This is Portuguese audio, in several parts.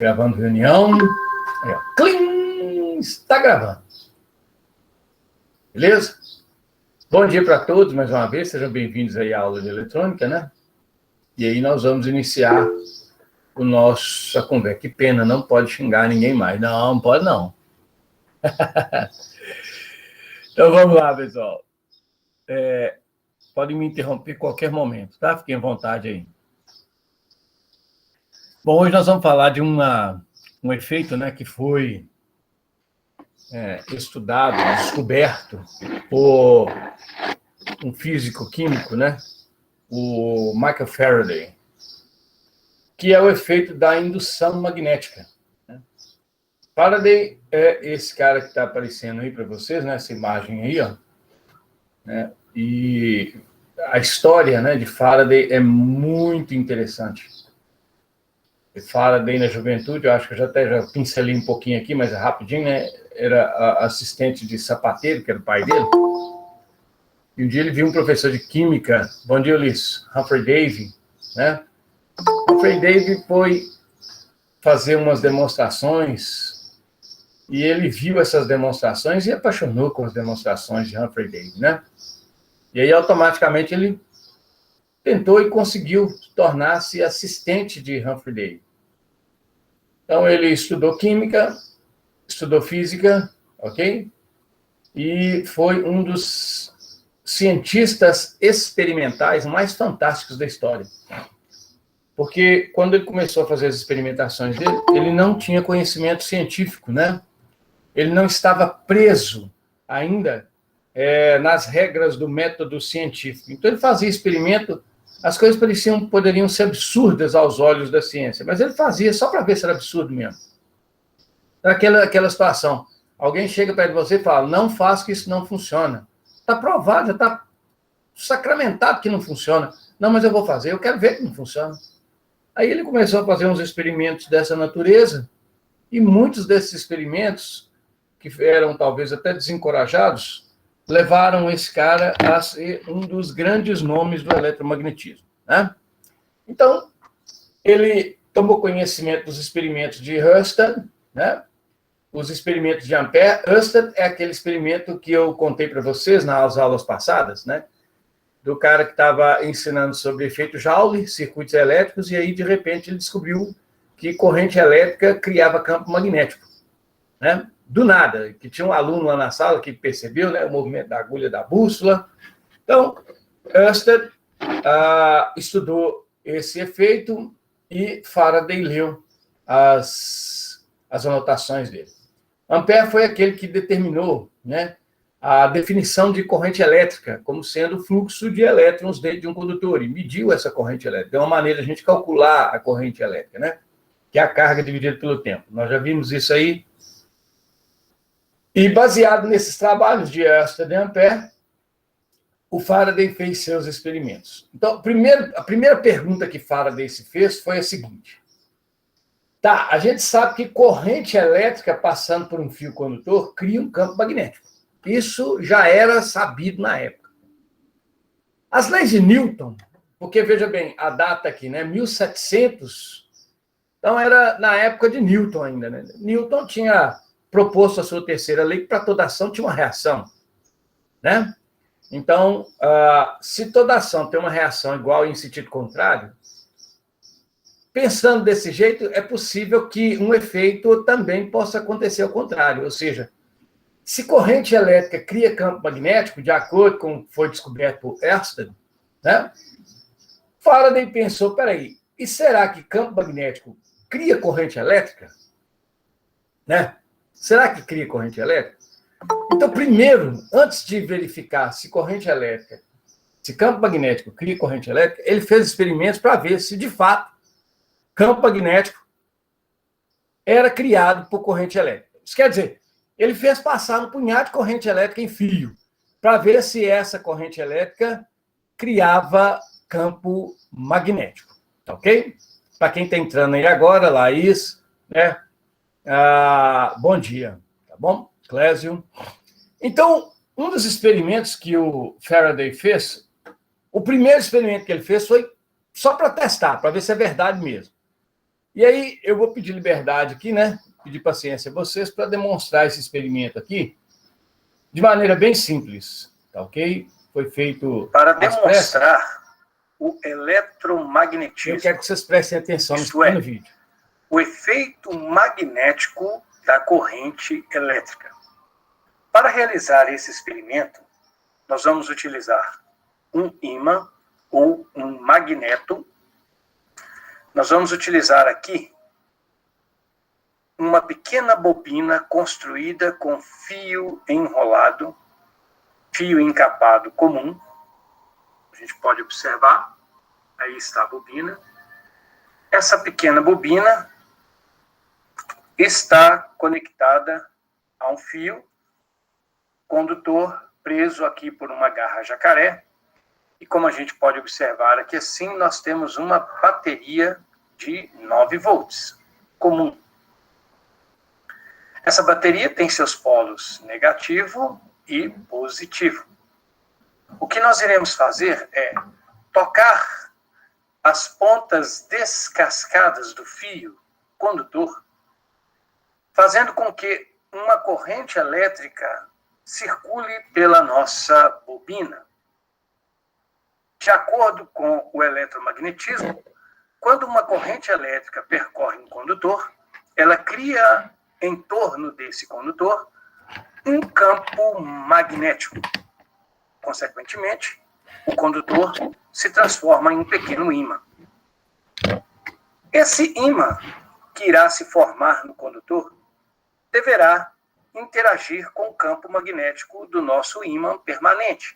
Gravando reunião. Aí, ó. Clim! Está gravando. Beleza? Bom dia para todos, mais uma vez. Sejam bem-vindos aí à aula de eletrônica, né? E aí nós vamos iniciar a nossa conversa. Que pena, não pode xingar ninguém mais. Não, não pode não. Então vamos lá, pessoal. Podem me interromper a qualquer momento, tá? Fiquem à vontade aí. Bom, hoje nós vamos falar de um efeito, né, que foi estudado, descoberto por um físico-químico, né, o Michael Faraday, que é o efeito da indução magnética. Né? Faraday é esse cara que está aparecendo aí para vocês, né, essa imagem aí, ó, né, e a história, né, de Faraday é muito interessante. Faraday na juventude, eu acho que eu já pincelei um pouquinho aqui, mas é rapidinho, né? Era assistente de sapateiro, que era o pai dele. E um dia ele viu um professor de química, bom dia, Ulisses, Humphrey Davy, né? Humphrey Davy foi fazer umas demonstrações e ele viu essas demonstrações e apaixonou com as demonstrações de Humphrey Davy, né? E aí, automaticamente, ele tentou e conseguiu tornar-se assistente de Humphrey Davy. Então, ele estudou química, estudou física, ok? E foi um dos cientistas experimentais mais fantásticos da história. Porque quando ele começou a fazer as experimentações dele, ele não tinha conhecimento científico, né? Ele não estava preso ainda nas regras do método científico. Então, ele fazia experimento. As coisas poderiam ser absurdas aos olhos da ciência, mas ele fazia só para ver se era absurdo mesmo. Aquela situação. Alguém chega perto de você e fala, não faça que isso não funciona. Está provado, já está sacramentado que não funciona. Não, mas eu vou fazer, eu quero ver que não funciona. Aí ele começou a fazer uns experimentos dessa natureza, e muitos desses experimentos, que eram talvez até desencorajados, levaram esse cara a ser um dos grandes nomes do eletromagnetismo. Né? Então, ele tomou conhecimento dos experimentos de Ørsted, né? Os experimentos de Ampère. Ørsted é aquele experimento que eu contei para vocês nas aulas passadas, né? Do cara que estava ensinando sobre efeito Joule, circuitos elétricos, e aí, de repente, ele descobriu que corrente elétrica criava campo magnético. Né? Do nada, que tinha um aluno lá na sala que percebeu, né, o movimento da agulha da bússola. Então, Ørsted estudou esse efeito e Faraday leu as anotações dele. Ampère foi aquele que determinou, né, a definição de corrente elétrica como sendo o fluxo de elétrons dentro de um condutor e mediu essa corrente elétrica. É uma maneira de a gente calcular a corrente elétrica, né, que é a carga dividida pelo tempo. Nós já vimos isso aí. E baseado nesses trabalhos de Ørsted e Ampère, o Faraday fez seus experimentos. Então, a primeira pergunta que Faraday se fez foi a seguinte. Tá, a gente sabe que corrente elétrica passando por um fio condutor cria um campo magnético. Isso já era sabido na época. As leis de Newton, porque veja bem, a data aqui, né, 1700, então era na época de Newton ainda, né? Newton tinha proposto a sua terceira lei que para toda ação tinha uma reação, né? Então, se toda ação tem uma reação igual em sentido contrário, pensando desse jeito, é possível que um efeito também possa acontecer ao contrário, ou seja, se corrente elétrica cria campo magnético, de acordo com o que foi descoberto por Ørsted, né? Faraday pensou, peraí, e será que campo magnético cria corrente elétrica? Né? Será que cria corrente elétrica? Então, primeiro, antes de verificar se corrente elétrica, se campo magnético cria corrente elétrica, ele fez experimentos para ver se, de fato, campo magnético era criado por corrente elétrica. Isso quer dizer, ele fez passar um punhado de corrente elétrica em fio, para ver se essa corrente elétrica criava campo magnético. Ok? Para quem está entrando aí agora, Laís, né? Bom dia, tá bom? Clésio. Então, um dos experimentos que o Faraday fez, o primeiro experimento que ele fez foi só para testar, para ver se é verdade mesmo. E aí eu vou pedir liberdade aqui, né? Pedir paciência a vocês para demonstrar esse experimento aqui de maneira bem simples, tá ok? Foi feito para demonstrar o eletromagnetismo. Eu quero que vocês prestem atenção nesse pequeno vídeo. O efeito magnético da corrente elétrica. Para realizar esse experimento, nós vamos utilizar um ímã ou um magneto. Nós vamos utilizar aqui uma pequena bobina construída com fio enrolado, fio encapado comum. A gente pode observar, aí está a bobina. Essa pequena bobina está conectada a um fio condutor preso aqui por uma garra jacaré. E como a gente pode observar aqui assim, nós temos uma bateria de 9 volts, comum. Essa bateria tem seus polos negativo e positivo. O que nós iremos fazer é tocar as pontas descascadas do fio condutor, fazendo com que uma corrente elétrica circule pela nossa bobina. De acordo com o eletromagnetismo, quando uma corrente elétrica percorre um condutor, ela cria em torno desse condutor um campo magnético. Consequentemente, o condutor se transforma em um pequeno ímã. Esse ímã que irá se formar no condutor deverá interagir com o campo magnético do nosso ímã permanente.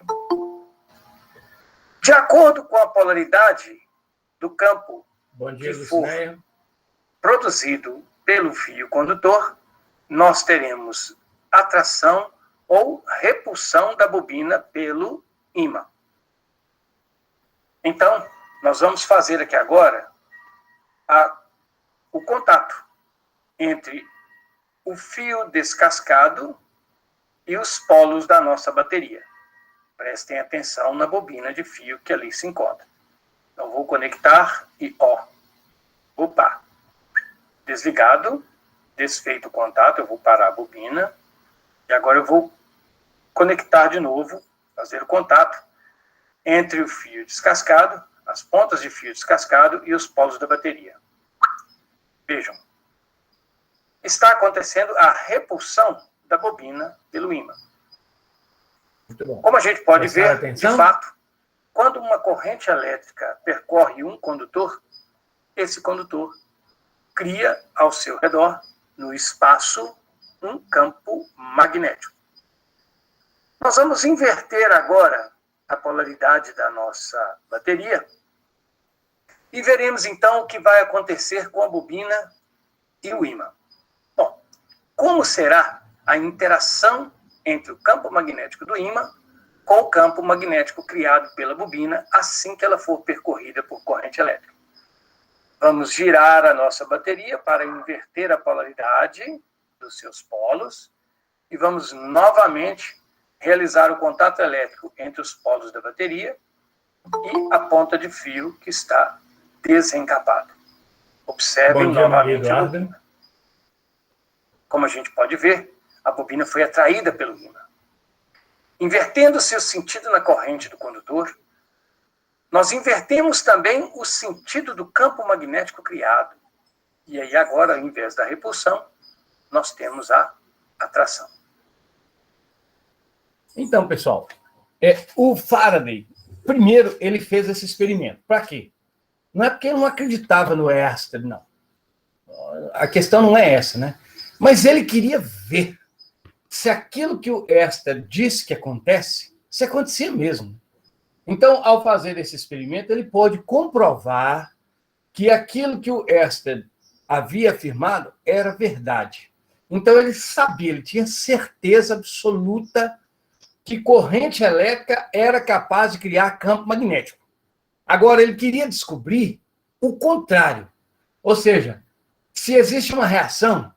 De acordo com a polaridade do campo que for produzido pelo fio condutor, nós teremos atração ou repulsão da bobina pelo ímã. Então, nós vamos fazer aqui agora o contato entre o fio descascado e os polos da nossa bateria. Prestem atenção na bobina de fio que ali se encontra. Então, vou conectar e, opa, desligado, desfeito o contato, eu vou parar a bobina. E agora eu vou conectar de novo, fazer o contato entre o fio descascado, as pontas de fio descascado e os polos da bateria. Vejam, está acontecendo a repulsão da bobina pelo ímã. Como a gente pode ver, de fato, quando uma corrente elétrica percorre um condutor, esse condutor cria ao seu redor, no espaço, um campo magnético. Nós vamos inverter agora a polaridade da nossa bateria e veremos então o que vai acontecer com a bobina e o ímã. Bom, como será a interação entre o campo magnético do ímã com o campo magnético criado pela bobina assim que ela for percorrida por corrente elétrica? Vamos girar a nossa bateria para inverter a polaridade dos seus polos e vamos novamente realizar o contato elétrico entre os polos da bateria e a ponta de fio que está desencapada. Observem novamente a bobina. Como a gente pode ver, a bobina foi atraída pelo ímã. Invertendo seu sentido na corrente do condutor, nós invertemos também o sentido do campo magnético criado. E aí agora, ao invés da repulsão, nós temos a atração. Então, pessoal, o Faraday, primeiro, ele fez esse experimento. Para quê? Não é porque ele não acreditava no Hertz, não. A questão não é essa, né? Mas ele queria ver se aquilo que o Hertz disse que acontece, se acontecia mesmo. Então, ao fazer esse experimento, ele pôde comprovar que aquilo que o Hertz havia afirmado era verdade. Então, ele sabia, ele tinha certeza absoluta que corrente elétrica era capaz de criar campo magnético. Agora, ele queria descobrir o contrário. Ou seja, se existe uma reação,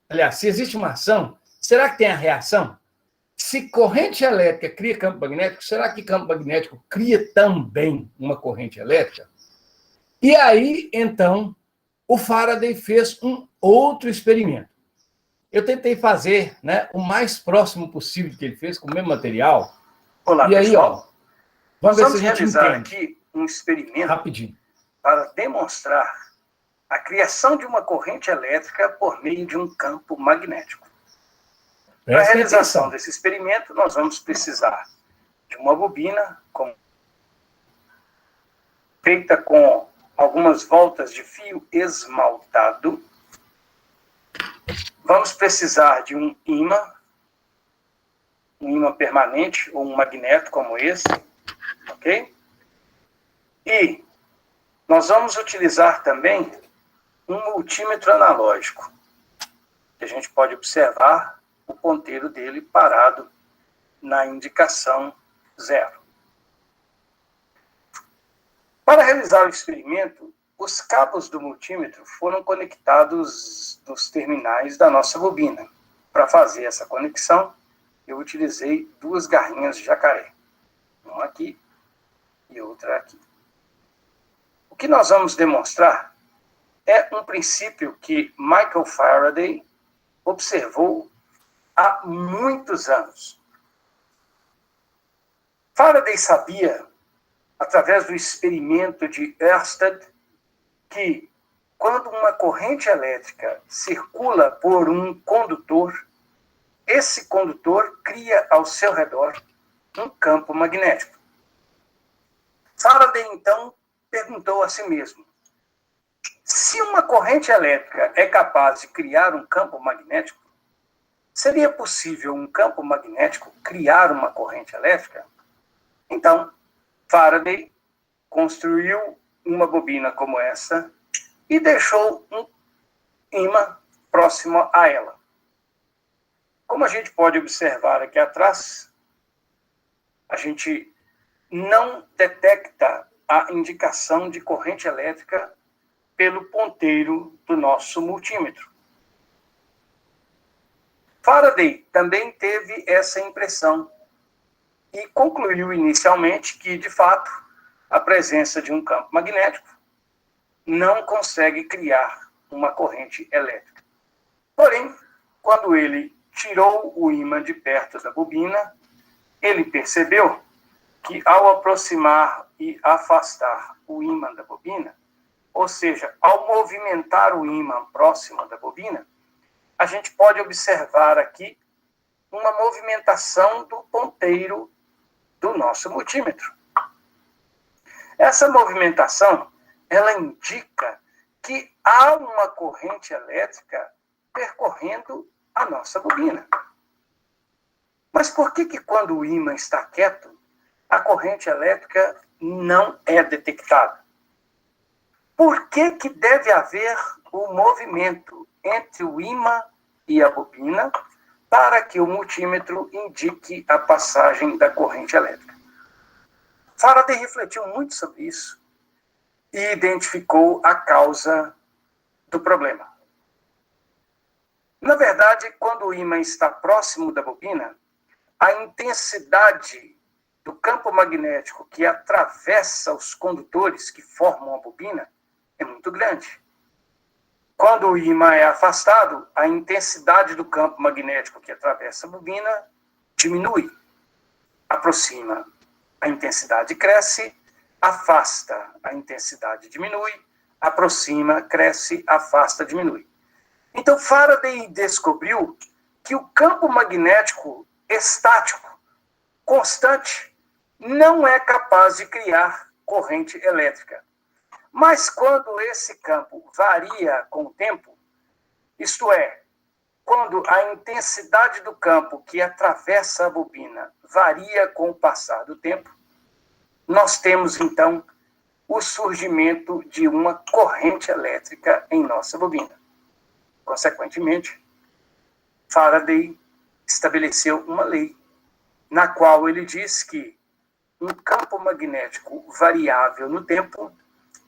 aliás, se existe uma ação, será que tem a reação? Se corrente elétrica cria campo magnético, será que campo magnético cria também uma corrente elétrica? E aí, então, o Faraday fez um outro experimento. Eu tentei fazer, né, o mais próximo possível que ele fez, com o mesmo material. Olá, e aí, pessoal. vamos ver se a gente realizar entende. aqui um experimento Rapidinho. para demonstrar a criação de uma corrente elétrica por meio de um campo magnético. Para a realização desse experimento, nós vamos precisar de uma bobina feita com algumas voltas de fio esmaltado. Vamos precisar de um ímã permanente ou um magneto como esse, ok? E nós vamos utilizar também um multímetro analógico, que a gente pode observar o ponteiro dele parado na indicação 0. Para realizar o experimento, os cabos do multímetro foram conectados nos terminais da nossa bobina. Para fazer essa conexão, eu utilizei 2 garrinhas de jacaré. Uma aqui e outra aqui. O que nós vamos demonstrar é um princípio que Michael Faraday observou há muitos anos. Faraday sabia, através do experimento de Ørsted, que quando uma corrente elétrica circula por um condutor, esse condutor cria ao seu redor um campo magnético. Faraday, então, perguntou a si mesmo: se uma corrente elétrica é capaz de criar um campo magnético, seria possível um campo magnético criar uma corrente elétrica? Então, Faraday construiu uma bobina como essa e deixou um ímã próximo a ela. Como a gente pode observar aqui atrás, a gente não detecta a indicação de corrente elétrica pelo ponteiro do nosso multímetro. Faraday também teve essa impressão e concluiu inicialmente que, de fato, a presença de um campo magnético não consegue criar uma corrente elétrica. Porém, quando ele tirou o ímã de perto da bobina, ele percebeu que, ao aproximar e afastar o ímã da bobina, ou seja, ao movimentar o ímã próximo da bobina, a gente pode observar aqui uma movimentação do ponteiro do nosso multímetro. Essa movimentação, ela indica que há uma corrente elétrica percorrendo a nossa bobina. Mas por que quando o ímã está quieto, a corrente elétrica não é detectada? Por que deve haver o movimento entre o ímã e a bobina para que o multímetro indique a passagem da corrente elétrica? Faraday refletiu muito sobre isso e identificou a causa do problema. Na verdade, quando o ímã está próximo da bobina, a intensidade do campo magnético que atravessa os condutores que formam a bobina é muito grande. Quando o ímã é afastado, a intensidade do campo magnético que atravessa a bobina diminui. Aproxima, a intensidade cresce, afasta, a intensidade diminui, aproxima, cresce, afasta, diminui. Então, Faraday descobriu que o campo magnético estático, constante, não é capaz de criar corrente elétrica. Mas quando esse campo varia com o tempo, isto é, quando a intensidade do campo que atravessa a bobina varia com o passar do tempo, nós temos, então, o surgimento de uma corrente elétrica em nossa bobina. Consequentemente, Faraday estabeleceu uma lei, na qual ele diz que um campo magnético variável no tempo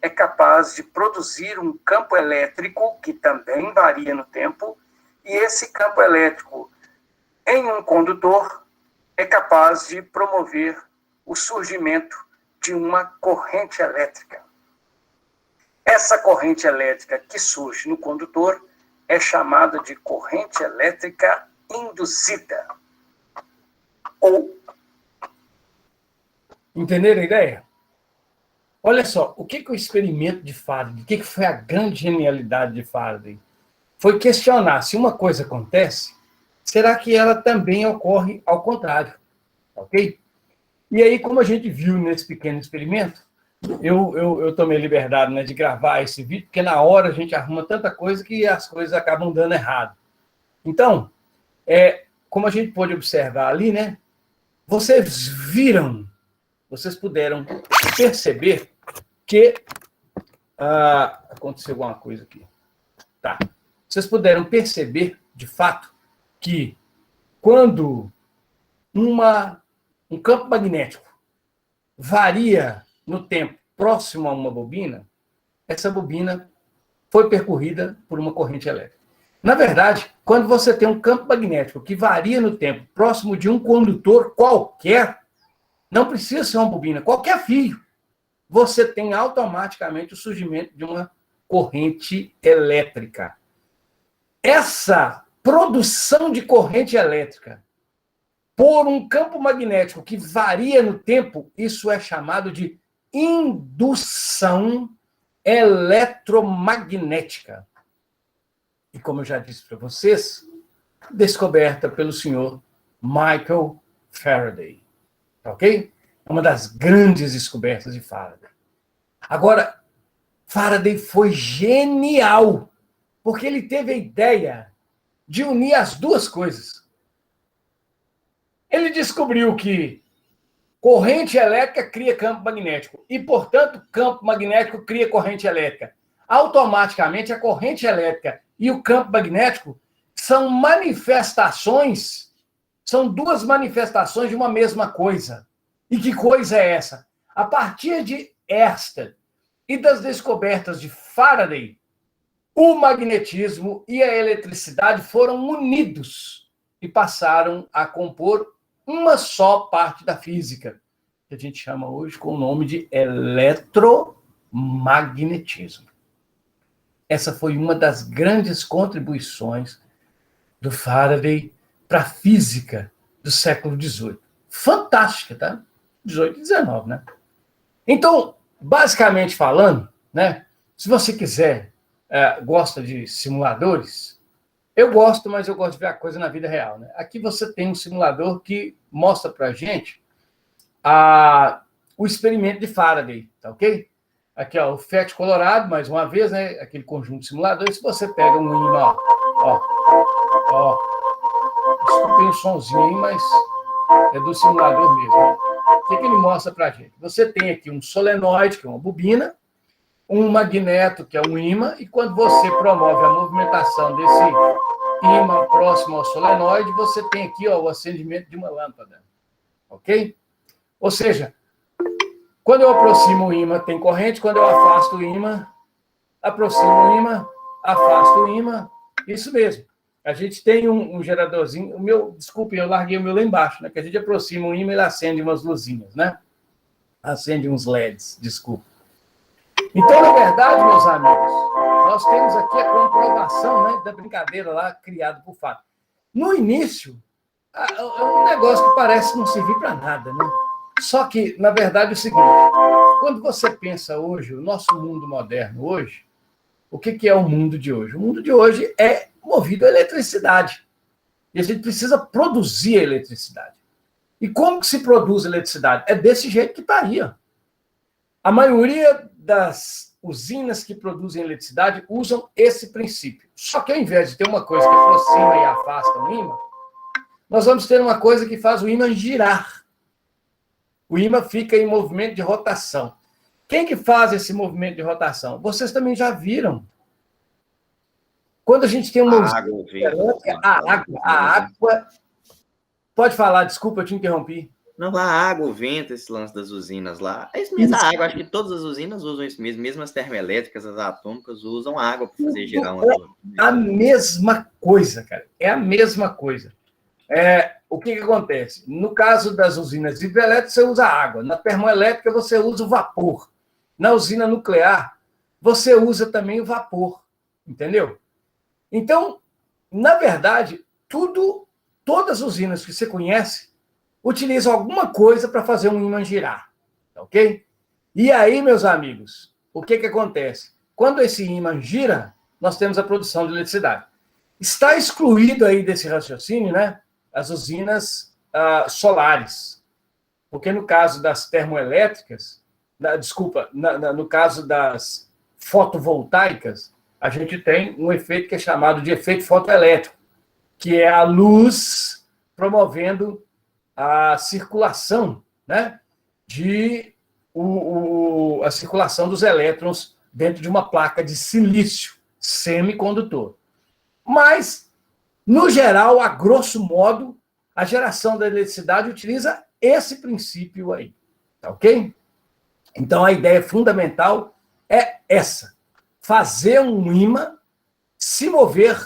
é capaz de produzir um campo elétrico que também varia no tempo, e esse campo elétrico em um condutor é capaz de promover o surgimento de uma corrente elétrica. Essa corrente elétrica que surge no condutor é chamada de corrente elétrica induzida. Ou... Entenderam a ideia? Olha só, o que o experimento de Faraday, o que foi a grande genialidade de Faraday? Foi questionar se uma coisa acontece, será que ela também ocorre ao contrário? Ok? E aí, como a gente viu nesse pequeno experimento, eu tomei liberdade, né, de gravar esse vídeo, porque na hora a gente arruma tanta coisa que as coisas acabam dando errado. Então, como a gente pôde observar ali, né, vocês puderam perceber que... aconteceu alguma coisa aqui. Tá. Vocês puderam perceber, de fato, que quando um campo magnético varia no tempo próximo a uma bobina, essa bobina foi percorrida por uma corrente elétrica. Na verdade, quando você tem um campo magnético que varia no tempo próximo de um condutor qualquer, não precisa ser uma bobina, qualquer fio, você tem automaticamente o surgimento de uma corrente elétrica. Essa produção de corrente elétrica por um campo magnético que varia no tempo, isso é chamado de indução eletromagnética. E como eu já disse para vocês, descoberta pelo senhor Michael Faraday. Ok? Uma das grandes descobertas de Faraday. Agora, Faraday foi genial, porque ele teve a ideia de unir as duas coisas. Ele descobriu que corrente elétrica cria campo magnético e, portanto, campo magnético cria corrente elétrica. Automaticamente, a corrente elétrica e o campo magnético são manifestações, são duas manifestações de uma mesma coisa. E que coisa é essa? A partir de Ørsted e das descobertas de Faraday, o magnetismo e a eletricidade foram unidos e passaram a compor uma só parte da física, que a gente chama hoje com o nome de eletromagnetismo. Essa foi uma das grandes contribuições do Faraday para a física do século XVIII. Fantástica, tá? 18 e 19, né? Então, basicamente falando, né, se você quiser, gosta de simuladores, eu gosto, mas eu gosto de ver a coisa na vida real, né? Aqui você tem um simulador que mostra para a gente o experimento de Faraday, tá ok? Aqui, ó, o FET Colorado, mais uma vez, né? Aquele conjunto de simuladores. Se você pega um imã, ó, desculpem o sonzinho aí, mas é do simulador mesmo. Ó. O que ele mostra para a gente? Você tem aqui um solenoide, que é uma bobina, um magneto, que é um imã, e quando você promove a movimentação desse imã próximo ao solenoide, você tem aqui, ó, o acendimento de uma lâmpada. Ok? Ou seja, quando eu aproximo o imã, tem corrente. Quando eu afasto o imã, aproximo o imã, afasto o imã. Isso mesmo. A gente tem um geradorzinho. Desculpe, eu larguei o meu lá embaixo, né? Que a gente aproxima o imã e ele acende umas luzinhas, né? Acende uns LEDs, desculpa. Então, na verdade, meus amigos, nós temos aqui a comprovação, né, da brincadeira lá criada por Faraday. No início, é um negócio que parece não servir para nada, né? Só que, na verdade, é o seguinte, quando você pensa hoje, o nosso mundo moderno hoje, o que é o mundo de hoje? O mundo de hoje é movido a eletricidade. E a gente precisa produzir a eletricidade. E como que se produz eletricidade? É desse jeito que está aí, ó. A maioria das usinas que produzem eletricidade usam esse princípio. Só que ao invés de ter uma coisa que aproxima e afasta o ímã, nós vamos ter uma coisa que faz o ímã girar. O ímã fica em movimento de rotação. Quem que faz esse movimento de rotação? Vocês também já viram. Quando a gente tem uma a água... Pode falar, desculpa, eu te interrompi. Não, a água, o vento, esse lance das usinas lá. É isso mesmo, a água. Acho que todas as usinas usam isso mesmo. Mesmo as termoelétricas, as atômicas, usam água para fazer girar uma torre. É a mesma coisa, cara. É a mesma coisa. O que acontece? No caso das usinas hidrelétricas, você usa água. Na termoelétrica, você usa o vapor. Na usina nuclear, você usa também o vapor, entendeu? Então, na verdade, todas as usinas que você conhece utilizam alguma coisa para fazer um ímã girar, ok? E aí, meus amigos, o que acontece? Quando esse ímã gira, nós temos a produção de eletricidade. Está excluído aí desse raciocínio, né, as usinas solares, porque no caso das termoelétricas, no caso das fotovoltaicas, a gente tem um efeito que é chamado de efeito fotoelétrico, que é a luz promovendo a circulação, né, a circulação dos elétrons dentro de uma placa de silício semicondutor. Mas, no geral, a grosso modo, a geração da eletricidade utiliza esse princípio aí, tá ok? Então, a ideia fundamental é essa: fazer um ímã se mover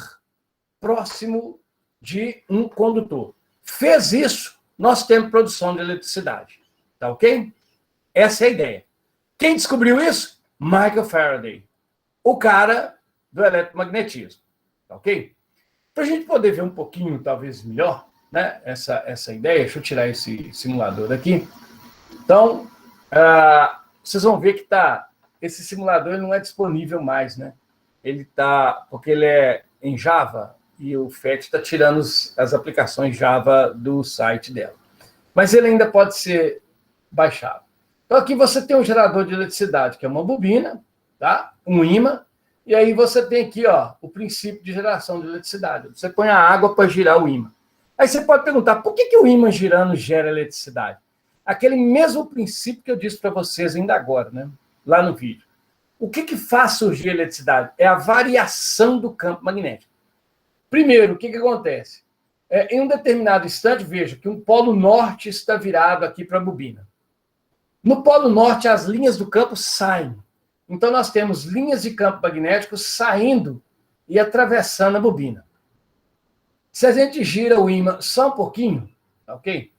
próximo de um condutor. Fez isso, nós temos produção de eletricidade, tá ok? Essa é a ideia. Quem descobriu isso? Michael Faraday, o cara do eletromagnetismo, tá ok? Para a gente poder ver um pouquinho, talvez, melhor, né, essa ideia, deixa eu tirar esse simulador daqui. Então, vocês vão ver que esse simulador ele não é disponível mais, né? Porque ele é em Java e o FET está tirando as aplicações Java do site dela. Mas ele ainda pode ser baixado. Então, aqui você tem um gerador de eletricidade, que é uma bobina, tá? Um ímã, e aí você tem aqui, ó, o princípio de geração de eletricidade. Você põe a água para girar o ímã. Aí você pode perguntar, por que o ímã girando gera eletricidade? Aquele mesmo princípio que eu disse para vocês ainda agora, né? Lá no vídeo. O que faz surgir a eletricidade? É a variação do campo magnético. Primeiro, o que acontece? Em um determinado instante, veja que um polo norte está virado aqui para a bobina. No polo norte, as linhas do campo saem. Então, nós temos linhas de campo magnético saindo e atravessando a bobina. Se a gente gira o ímã só um pouquinho, ok?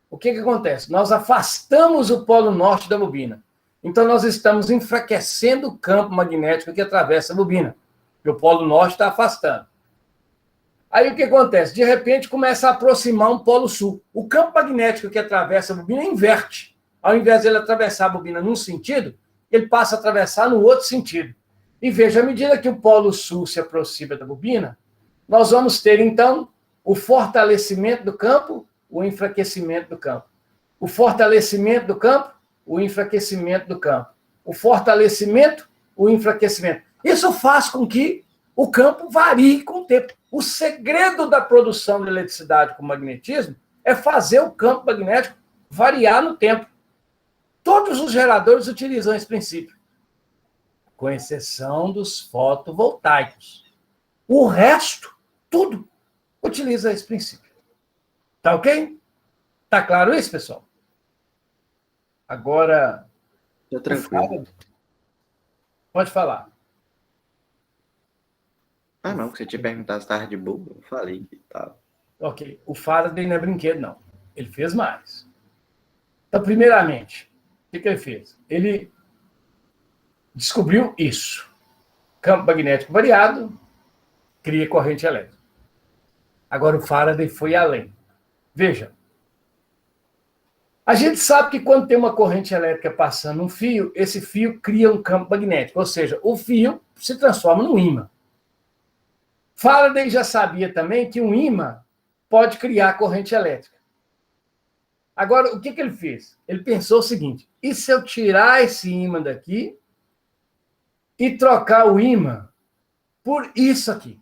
O que acontece? Nós afastamos o polo norte da bobina. Então, nós estamos enfraquecendo o campo magnético que atravessa a bobina. E o polo norte está afastando. Aí, o que acontece? De repente, começa a aproximar um polo sul. O campo magnético que atravessa a bobina inverte. Ao invés de ele atravessar a bobina num sentido, ele passa a atravessar no outro sentido. E veja, à medida que o polo sul se aproxima da bobina, nós vamos ter, então, o fortalecimento do campo, o enfraquecimento do campo. O fortalecimento do campo, o enfraquecimento do campo. O fortalecimento, o enfraquecimento. Isso faz com que o campo varie com o tempo. O segredo da produção de eletricidade com magnetismo é fazer o campo magnético variar no tempo. Todos os geradores utilizam esse princípio, com exceção dos fotovoltaicos. O resto, tudo, utiliza esse princípio. Tá ok? Tá claro isso, pessoal? Agora... Tô tranquilo. Pode falar. Não, que você tinha perguntado se estava de boa, eu falei que estava. Ok. O Faraday não é brinquedo, não. Ele fez mais. Então, primeiramente, o que ele fez? Ele descobriu isso. Campo magnético variado cria corrente elétrica. Agora, o Faraday foi além. Veja, a gente sabe que quando tem uma corrente elétrica passando um fio, esse fio cria um campo magnético, ou seja, o fio se transforma num ímã. Faraday já sabia também que um ímã pode criar corrente elétrica. Agora, o que ele fez? Ele pensou o seguinte: e se eu tirar esse ímã daqui e trocar o ímã por isso aqui?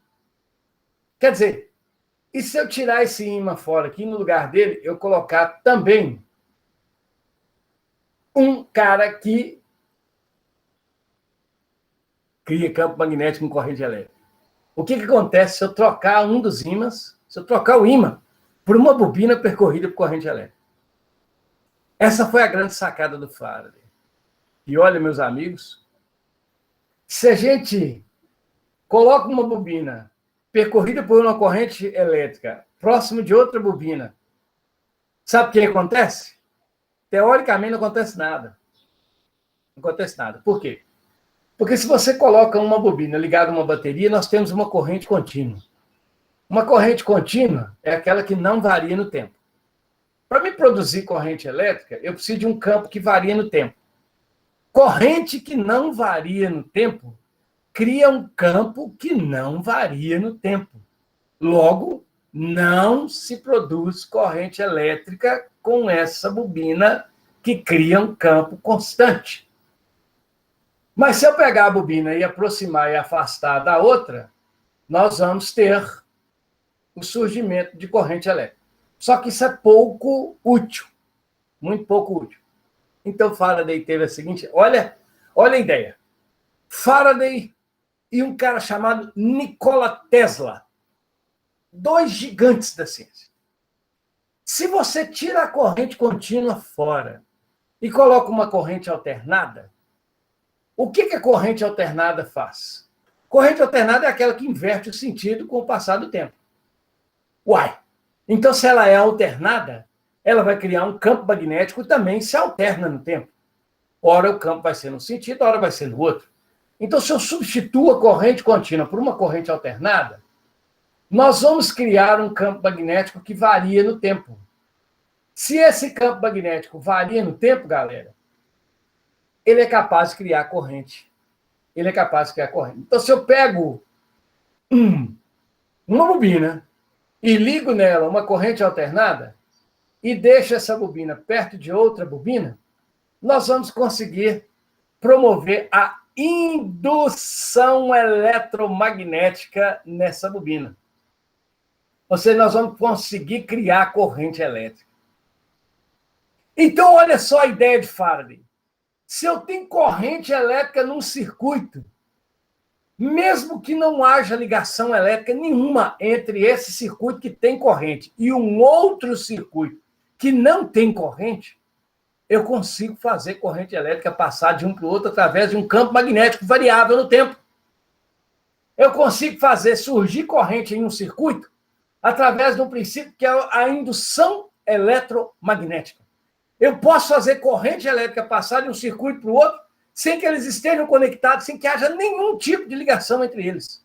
Quer dizer, e se eu tirar esse ímã fora aqui, no lugar dele, eu colocar também um cara que cria campo magnético com corrente elétrica? O que acontece se eu trocar um dos ímãs, se eu trocar o ímã por uma bobina percorrida por corrente elétrica? Essa foi a grande sacada do Faraday. E olha, meus amigos, se a gente coloca uma bobina percorrida por uma corrente elétrica próximo de outra bobina, sabe o que acontece? Teoricamente não acontece nada. Não acontece nada. Por quê? Porque se você coloca uma bobina ligada a uma bateria, nós temos uma corrente contínua. Uma corrente contínua é aquela que não varia no tempo. Para me produzir corrente elétrica, eu preciso de um campo que varia no tempo. Corrente que não varia no tempo cria um campo que não varia no tempo. Logo, não se produz corrente elétrica com essa bobina que cria um campo constante. Mas se eu pegar a bobina e aproximar e afastar da outra, nós vamos ter o surgimento de corrente elétrica. Só que isso é pouco útil, muito pouco útil. Então, Faraday teve a seguinte... Olha a ideia. Faraday e um cara chamado Nikola Tesla. 2 gigantes da ciência. Se você tira a corrente contínua fora e coloca uma corrente alternada, o que a corrente alternada faz? Corrente alternada é aquela que inverte o sentido com o passar do tempo. Uai! Então, se ela é alternada, ela vai criar um campo magnético que também se alterna no tempo. Ora o campo vai ser num sentido, ora vai ser no outro. Então, se eu substituo a corrente contínua por uma corrente alternada, nós vamos criar um campo magnético que varia no tempo. Se esse campo magnético varia no tempo, galera, ele é capaz de criar corrente. Ele é capaz de criar corrente. Então, se eu pego uma bobina e ligo nela uma corrente alternada e deixo essa bobina perto de outra bobina, nós vamos conseguir promover a indução eletromagnética nessa bobina. Ou seja, nós vamos conseguir criar corrente elétrica. Então, olha só a ideia de Faraday. Se eu tenho corrente elétrica num circuito, mesmo que não haja ligação elétrica nenhuma entre esse circuito que tem corrente e um outro circuito que não tem corrente, eu consigo fazer corrente elétrica passar de um para o outro através de um campo magnético variável no tempo. Eu consigo fazer surgir corrente em um circuito através de um princípio que é a indução eletromagnética. Eu posso fazer corrente elétrica passar de um circuito para o outro sem que eles estejam conectados, sem que haja nenhum tipo de ligação entre eles.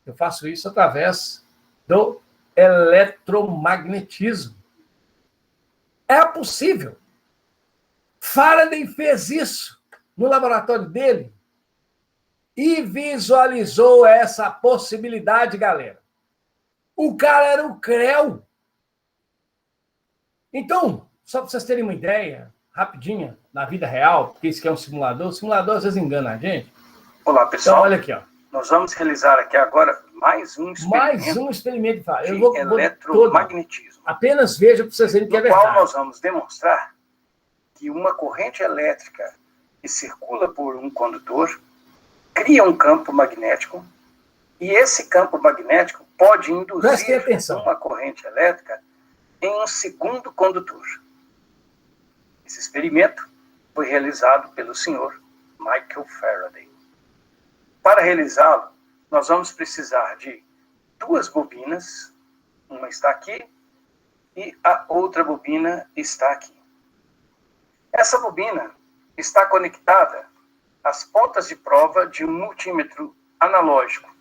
Eu faço isso através do eletromagnetismo. É possível. Faraday fez isso no laboratório dele e visualizou essa possibilidade, galera. O cara era o Creu. Então, só para vocês terem uma ideia, rapidinha, na vida real, porque isso aqui é um simulador, o simulador às vezes engana a gente. Olá, pessoal. Então, olha aqui, ó. Nós vamos realizar aqui agora mais um experimento de eletromagnetismo. Apenas veja para vocês verem que é verdade. No qual nós vamos demonstrar que uma corrente elétrica que circula por um condutor cria um campo magnético e esse campo magnético pode induzir uma corrente elétrica em um segundo condutor. Esse experimento foi realizado pelo senhor Michael Faraday. Para realizá-lo, nós vamos precisar de 2 bobinas, uma está aqui e a outra bobina está aqui. Essa bobina está conectada às pontas de prova de um multímetro analógico.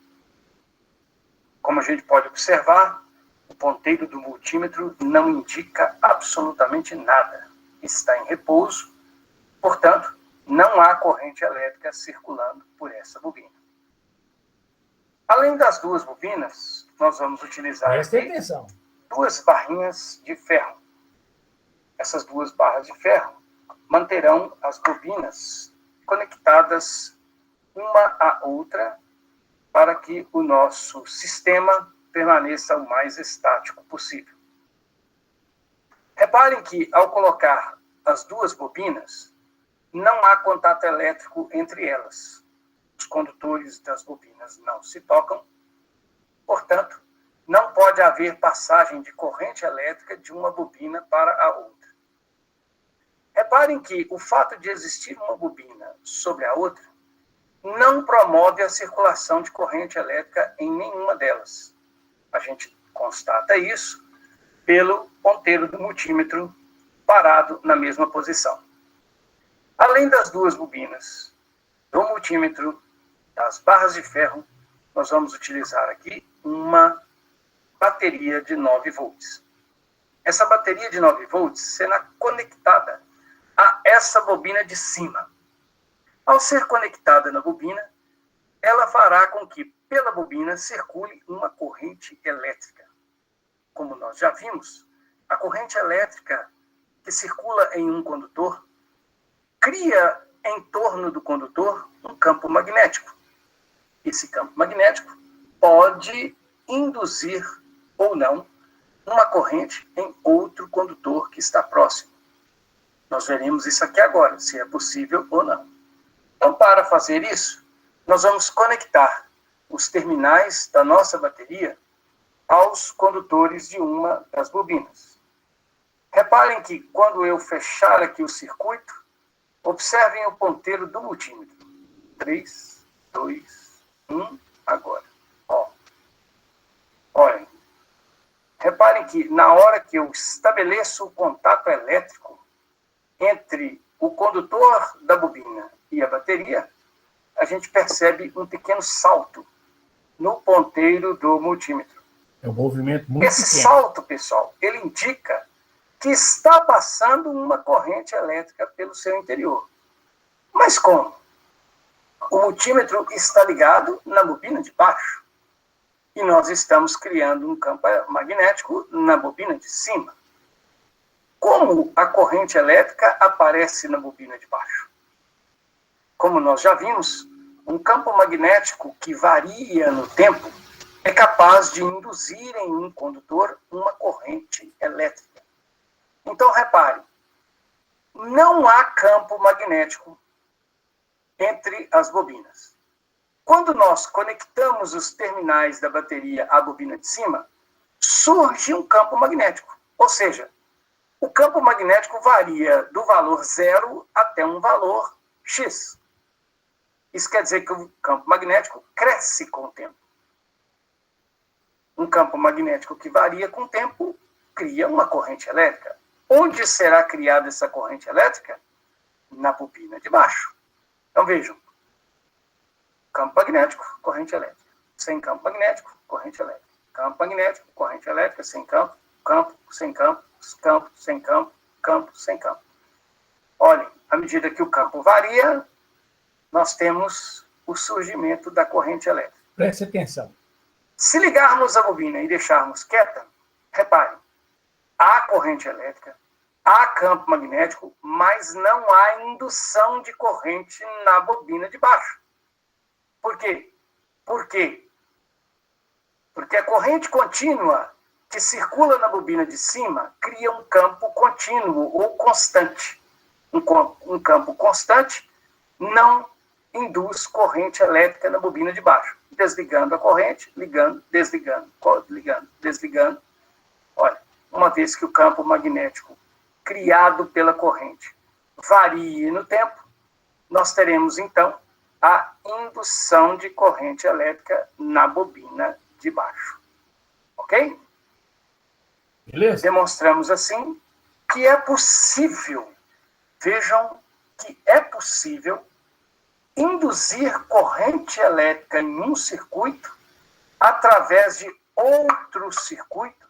Como a gente pode observar, o ponteiro do multímetro não indica absolutamente nada. Está em repouso, portanto, não há corrente elétrica circulando por essa bobina. Além das 2 bobinas, nós vamos utilizar aqui 2 barrinhas de ferro. Essas 2 barras de ferro manterão as bobinas conectadas uma à outra para que o nosso sistema permaneça o mais estático possível. Reparem que, ao colocar as 2 bobinas, não há contato elétrico entre elas. Os condutores das bobinas não se tocam, portanto, não pode haver passagem de corrente elétrica de uma bobina para a outra. Reparem que o fato de existir uma bobina sobre a outra não promove a circulação de corrente elétrica em nenhuma delas. A gente constata isso pelo ponteiro do multímetro parado na mesma posição. Além das 2 bobinas do multímetro das barras de ferro, nós vamos utilizar aqui uma bateria de 9 volts. Essa bateria de 9 volts será conectada a essa bobina de cima. Ao ser conectada na bobina, ela fará com que pela bobina circule uma corrente elétrica. Como nós já vimos, a corrente elétrica que circula em um condutor cria em torno do condutor um campo magnético. Esse campo magnético pode induzir ou não uma corrente em outro condutor que está próximo. Nós veremos isso aqui agora, se é possível ou não. Então, para fazer isso, nós vamos conectar os terminais da nossa bateria aos condutores de uma das bobinas. Reparem que quando eu fechar aqui o circuito, observem o ponteiro do multímetro. 3, 2, 1, agora. Olhem. Reparem que na hora que eu estabeleço o contato elétrico entre o condutor da bobina e a bateria, a gente percebe um pequeno salto no ponteiro do multímetro. É um movimento muito Esse pequeno. salto, pessoal, ele indica que está passando uma corrente elétrica pelo seu interior. Mas como? O multímetro está ligado na bobina de baixo. E nós estamos criando um campo magnético na bobina de cima. Como a corrente elétrica aparece na bobina de baixo? Como nós já vimos, um campo magnético que varia no tempo é capaz de induzir em um condutor uma corrente elétrica. Então, repare, não há campo magnético entre as bobinas. Quando nós conectamos os terminais da bateria à bobina de cima, surge um campo magnético. Ou seja, o campo magnético varia do valor 0 até um valor X. Isso quer dizer que o campo magnético cresce com o tempo. Um campo magnético que varia com o tempo cria uma corrente elétrica. Onde será criada essa corrente elétrica? Na bobina de baixo. Então vejam. Campo magnético, corrente elétrica. Sem campo magnético, corrente elétrica. Campo magnético, corrente elétrica, sem campo, campo, sem campo, campo, sem campo, campo, sem campo. Olhem, à medida que o campo varia, nós temos o surgimento da corrente elétrica. Preste atenção. Se ligarmos a bobina e deixarmos quieta, reparem, há corrente elétrica, há campo magnético, mas não há indução de corrente na bobina de baixo. Por quê? Porque a corrente contínua que circula na bobina de cima cria um campo contínuo ou constante. Um campo constante não induz corrente elétrica na bobina de baixo. Desligando a corrente, ligando, desligando, ligando, desligando. Olha, uma vez que o campo magnético criado pela corrente varie no tempo, nós teremos, então, a indução de corrente elétrica na bobina de baixo. Ok? Beleza? Demonstramos, assim, que é possível, vejam que é possível induzir corrente elétrica em um circuito através de outro circuito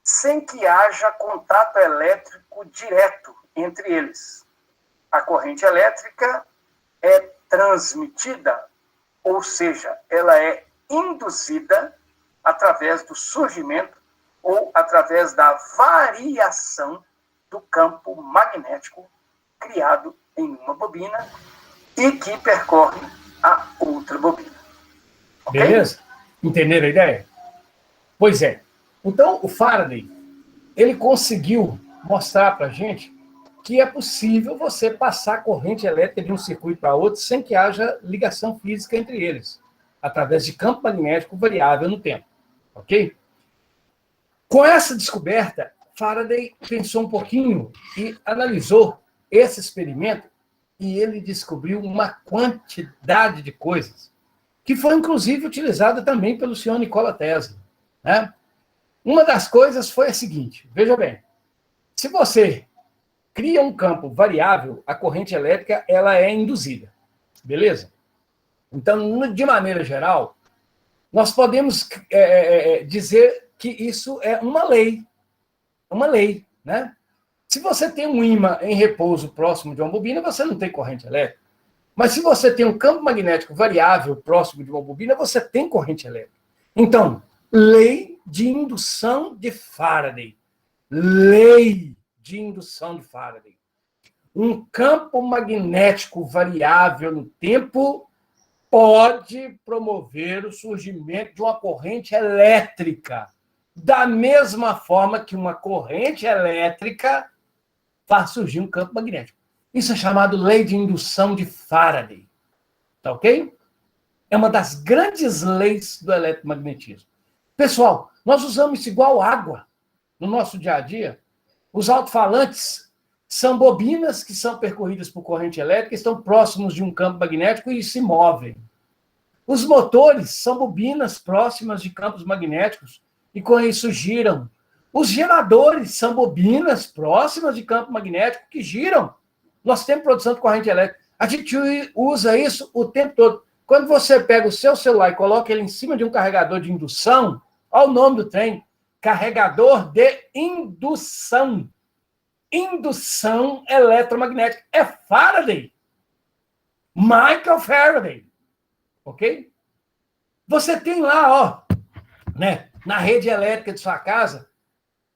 sem que haja contato elétrico direto entre eles. A corrente elétrica é transmitida, ou seja, ela é induzida através do surgimento ou através da variação do campo magnético criado em uma bobina e que percorre a outra bobina. Okay? Beleza? Entenderam a ideia? Pois é. Então, o Faraday, ele conseguiu mostrar para a gente que é possível você passar corrente elétrica de um circuito para outro sem que haja ligação física entre eles, através de campo magnético variável no tempo. Ok? Com essa descoberta, Faraday pensou um pouquinho e analisou esse experimento e ele descobriu uma quantidade de coisas que foi, inclusive, utilizada também pelo senhor Nikola Tesla. Né? Uma das coisas foi a seguinte, veja bem, se você cria um campo variável, a corrente elétrica ela é induzida, beleza? Então, de maneira geral, nós podemos dizer que isso é uma lei. Uma lei, né? Se você tem um ímã em repouso próximo de uma bobina, você não tem corrente elétrica. Mas se você tem um campo magnético variável próximo de uma bobina, você tem corrente elétrica. Então, lei de indução de Faraday. Lei de indução de Faraday. Um campo magnético variável no tempo pode promover o surgimento de uma corrente elétrica, da mesma forma que uma corrente elétrica faz surgir um campo magnético. Isso é chamado lei de indução de Faraday. Tá ok? É uma das grandes leis do eletromagnetismo. Pessoal, nós usamos isso igual água no nosso dia a dia. Os alto-falantes são bobinas que são percorridas por corrente elétrica, estão próximos de um campo magnético e se movem. Os motores são bobinas próximas de campos magnéticos e com isso giram. Os geradores são bobinas próximas de campo magnético que giram. Nós temos produção de corrente elétrica. A gente usa isso o tempo todo. Quando você pega o seu celular e coloca ele em cima de um carregador de indução, olha o nome do trem, carregador de indução. Indução eletromagnética. É Faraday. Michael Faraday. Ok? Você tem lá, ó, né, na rede elétrica de sua casa,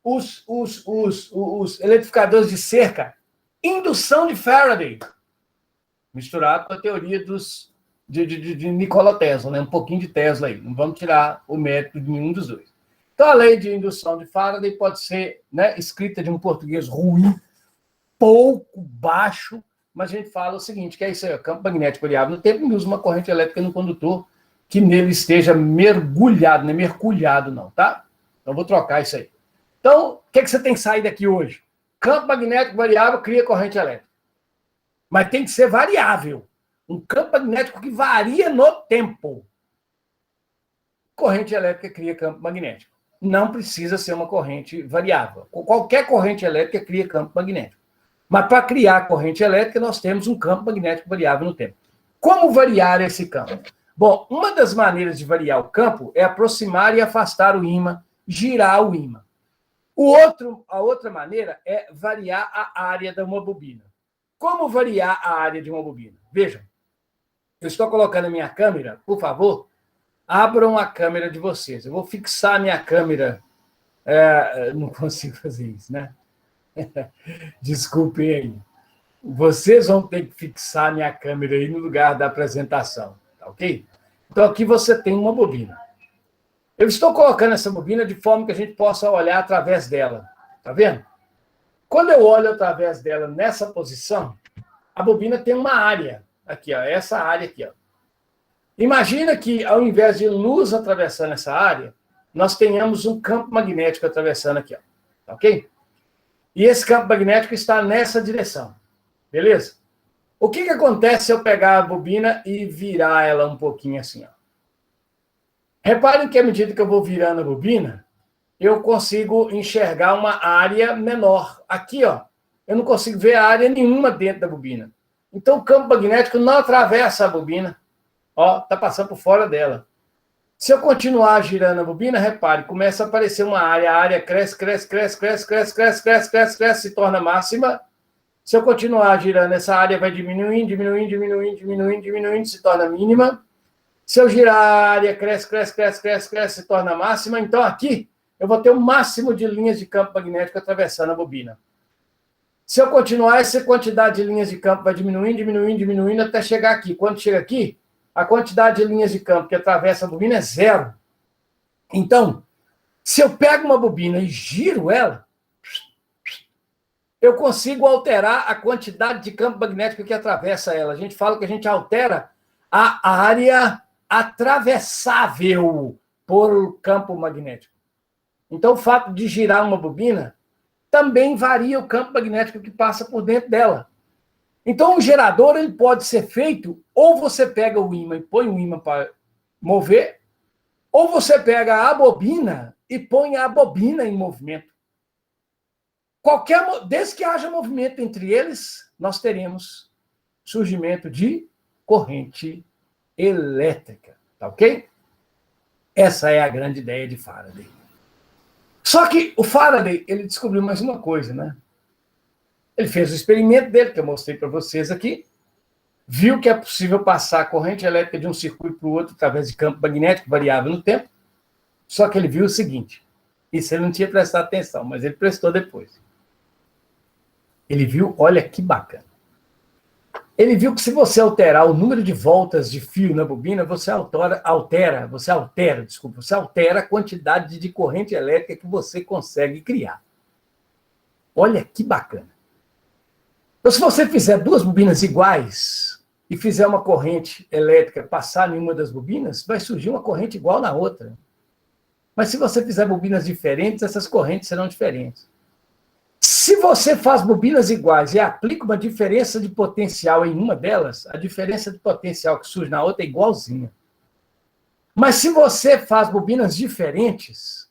os eletrificadores de cerca, indução de Faraday, misturado com a teoria de Nikola Tesla, né? Um pouquinho de Tesla aí. Não vamos tirar o mérito de nenhum dos dois. Então, a lei de indução de Faraday pode ser, né, escrita de um português ruim, pouco baixo, mas a gente fala o seguinte, que é isso aí, o campo magnético variável no tempo, e usa uma corrente elétrica no condutor que nele esteja mergulhado, não é mergulhado não, tá? Então, vou trocar isso aí. Então, o que você tem que sair daqui hoje? Campo magnético variável cria corrente elétrica. Mas tem que ser variável. Um campo magnético que varia no tempo. Corrente elétrica cria campo magnético. Não precisa ser uma corrente variável. Qualquer corrente elétrica cria campo magnético. Mas para criar corrente elétrica, nós temos um campo magnético variável no tempo. Como variar esse campo? Bom, uma das maneiras de variar o campo é aproximar e afastar o ímã, girar o ímã. A outra maneira é variar a área de uma bobina. Como variar a área de uma bobina? Vejam, eu estou colocando a minha câmera, por favor, abram a câmera de vocês. Eu vou fixar a minha câmera. Não consigo fazer isso, né? Desculpem aí. Vocês vão ter que fixar a minha câmera aí no lugar da apresentação, tá ok? Então, aqui você tem uma bobina. Eu estou colocando essa bobina de forma que a gente possa olhar através dela. Tá vendo? Quando eu olho através dela nessa posição, a bobina tem uma área. Aqui, ó, essa área aqui, ó. Imagina que, ao invés de luz atravessando essa área, nós tenhamos um campo magnético atravessando aqui, ó. Tá ok? E esse campo magnético está nessa direção. Beleza? O que acontece se eu pegar a bobina e virar ela um pouquinho assim, ó? Reparem que, à medida que eu vou virando a bobina, eu consigo enxergar uma área menor. Aqui, ó, eu não consigo ver área nenhuma dentro da bobina. Então, o campo magnético não atravessa a bobina. Ó, está passando por fora dela. Se eu continuar girando a bobina, repare, começa a aparecer uma área. A área cresce, se torna máxima. Se eu continuar girando, essa área vai diminuindo, se torna mínima. Se eu girar, a área cresce, se torna máxima. Então, aqui, eu vou ter um máximo de linhas de campo magnético atravessando a bobina. Se eu continuar, essa quantidade de linhas de campo vai diminuindo, até chegar aqui. Quando chega aqui, a quantidade de linhas de campo que atravessa a bobina é zero. Então, se eu pego uma bobina e giro ela, eu consigo alterar a quantidade de campo magnético que atravessa ela. A gente fala que a gente altera a área atravessável por campo magnético. Então, o fato de girar uma bobina também varia o campo magnético que passa por dentro dela. Então, o gerador ele pode ser feito, ou você pega o ímã e põe o ímã para mover, ou você pega a bobina e põe a bobina em movimento. Desde que haja movimento entre eles, nós teremos surgimento de corrente elétrica, tá ok? Essa é a grande ideia de Faraday. Só que o Faraday, ele descobriu mais uma coisa, né? Ele fez o experimento dele, que eu mostrei para vocês aqui, viu que é possível passar a corrente elétrica de um circuito para o outro através de campo magnético variável no tempo, só que ele viu o seguinte, isso ele não tinha prestado atenção, mas ele prestou depois. Ele viu, olha que bacana. Ele viu que se você alterar o número de voltas de fio na bobina, você altera a quantidade de corrente elétrica que você consegue criar. Olha que bacana. Então, se você fizer duas bobinas iguais e fizer uma corrente elétrica passar em uma das bobinas, vai surgir uma corrente igual na outra. Mas se você fizer bobinas diferentes, essas correntes serão diferentes. Se você faz bobinas iguais e aplica uma diferença de potencial em uma delas, a diferença de potencial que surge na outra é igualzinha. Mas se você faz bobinas diferentes,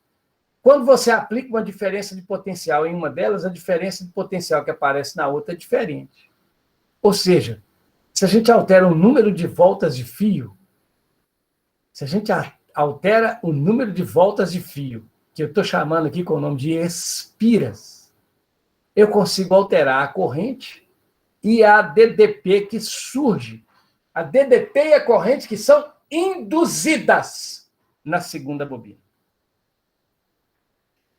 quando você aplica uma diferença de potencial em uma delas, a diferença de potencial que aparece na outra é diferente. Ou seja, se a gente altera o número de voltas de fio, se a gente altera o número de voltas de fio, que eu estou chamando aqui com o nome de espiras, eu consigo alterar a corrente e a DDP que surge. A DDP e a corrente que são induzidas na segunda bobina.